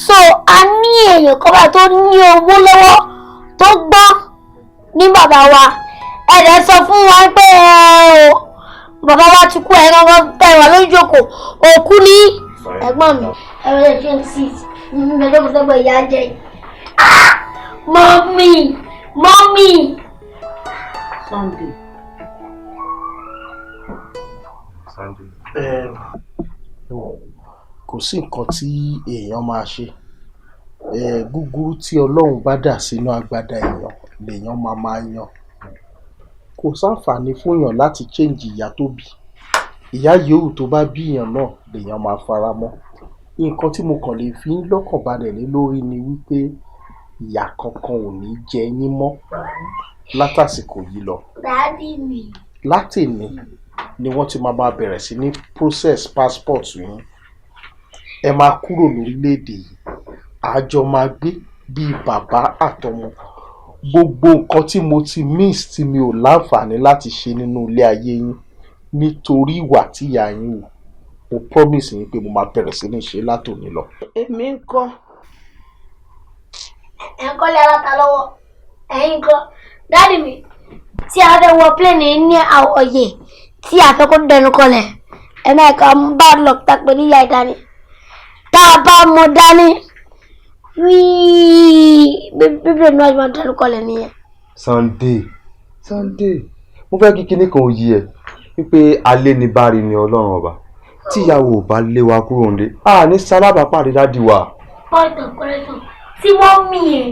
so a ní èèyàn kan báyìí tó ní owó lọ́wọ́ tó gbọ́n ní bàbá wa ẹ̀dẹ̀ sọ fún wa pé bàbá wa ti kú ẹ̀ gangan tẹ̀wá lójú òkò òkú ní ẹ̀gbọ́n mi ẹ̀rọ ẹ̀ 26 lọ́jọ́ kò sẹ́gbẹ̀ ìyá jẹ́ mọ́mí. Sunday. Kò sí nǹkan tí èèyàn máa ṣe gúgúrú tí Ọlọ́run bá dà sínú agbada èèyàn lèèyàn máa yan kò sáǹfààní fún èèyàn láti change ìyá tó bí ìyá yòówù tó bá bí èèyàn náà lèèyàn máa fara mọ́ nǹkan tí mo kàn lè fi lọ́kàn balẹ̀ lé lórí ni wípé ìyá kankan ò ní jẹ yín mọ́ látàsìkò yìí lọ. Dádì mi. Látèní ni wọ́n ti máa bẹ̀rẹ̀ sí ní process passport yín ẹ máa kúrò lórílẹ̀‐èdè yìí àjọ máa gbé bíi bàbá àtọmọ gbogbo nǹkan tí mo ti miss tí mi ò láǹfààní láti ṣe nínú ilé ayé yín nítorí ìwà tí ìyá yín wù mo promise yín pé mo máa bẹ̀rẹ̀ sí ní ṣe látòní lọ. Èmi ń kọ́. Ẹ̀ ń kọ́lé aláta lọ́wọ́ ẹ̀yin kọ́ dádì mi tí a fẹ́ wọ plane ní àwọ̀yè tí a fẹ́ kó dẹnu kọlẹ̀ ẹ̀mẹ́ka bá lọ tàpẹ́ níyà ìdání tá a bá mọ dání bíbélì náà máa dẹnu kọlẹ̀ nìyẹn. Sunday mo fẹ́ kí kinní kan ó yí ẹ wípé alẹ́ ní bá rí ni Ọlọ́run ọba tíyàwó ò bá lé wa kúrò nílé a ní sálábà pàdé dádì wa. point of correction tí wọ́n mì ẹ́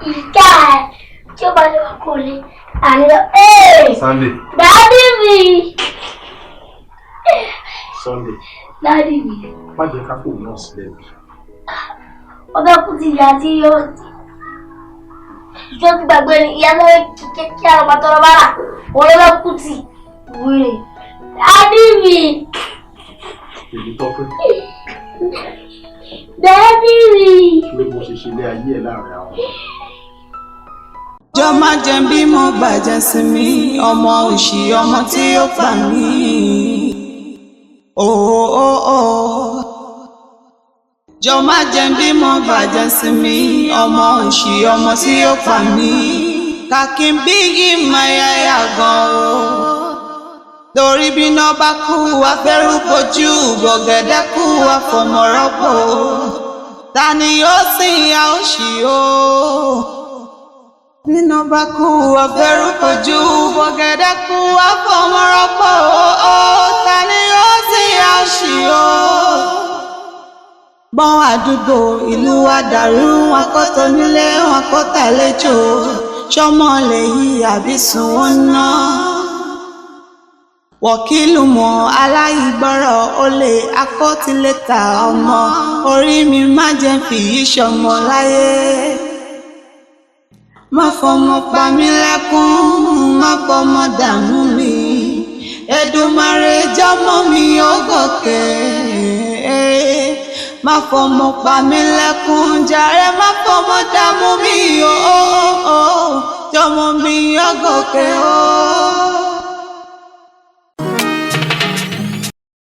ìjà ẹ̀ tí ó bá lè wá kó lé ànílọ Sunday. dádì mi. Sunday. Dádì mi. Má jẹ́ ká fòun náà sílẹ̀ bí. Ọbẹ̀ kú ti yà tí yóò ti. Ìjọ ti gbàgbé ni ìyá lọ́wọ́ kí àwọn bàtọ́ lọ bá rà. Wọ́n lọ́wọ́ kú ti wèrè. Dádì mi. Èmi tọ́pẹ́. Dádì mi. Ṣé mo ṣe ṣe ilé ayé ẹ̀ láàrin àwọn ọmọ? Jọ má jẹ́ bí mo bàjẹ́ sí mi ọmọ òṣì ọmọ tí ó pa mí. Jọ má jẹ́ bí mo bàjẹ́ sí mi ọmọ òṣì ọmọ tí ó pa mí. Kàkí n bí yìí máa yáyà gan o. Torí bí iná bá kú afẹ́rú bojú gbọ̀gẹ̀dẹ̀ kú àfọmọ́rọ́pò. Ta ni yóò sìn ya òṣì o? Nínú bá kú ọ̀fẹ́rú kojú bọ̀gẹ̀dẹ̀ kú àfọmọ́rọ́pọ̀ ta ni ó sì àṣì o. Gbọ́n àdúgbò ìlú wa dàrú wọn kọ́ tó nílé wọn kọ́ tàlejò ṣọmọ lè yí àbísùn wọn ná. Wọ̀kìlù mọ̀ aláìgbọ́rọ̀ olè akọ́tìlétà ọmọ orí mi má jẹ́ fìyí ṣọmọ láyé. Má fọmọ pa mí lẹ́kún, má fọmọ dààmú mi. Èdùmàrè jọmọ mi ó gòkè. Má fọmọ pa mí lẹ́kún, jàre má fọmọ dààmú mi. Jọmọ mi ó gòkè.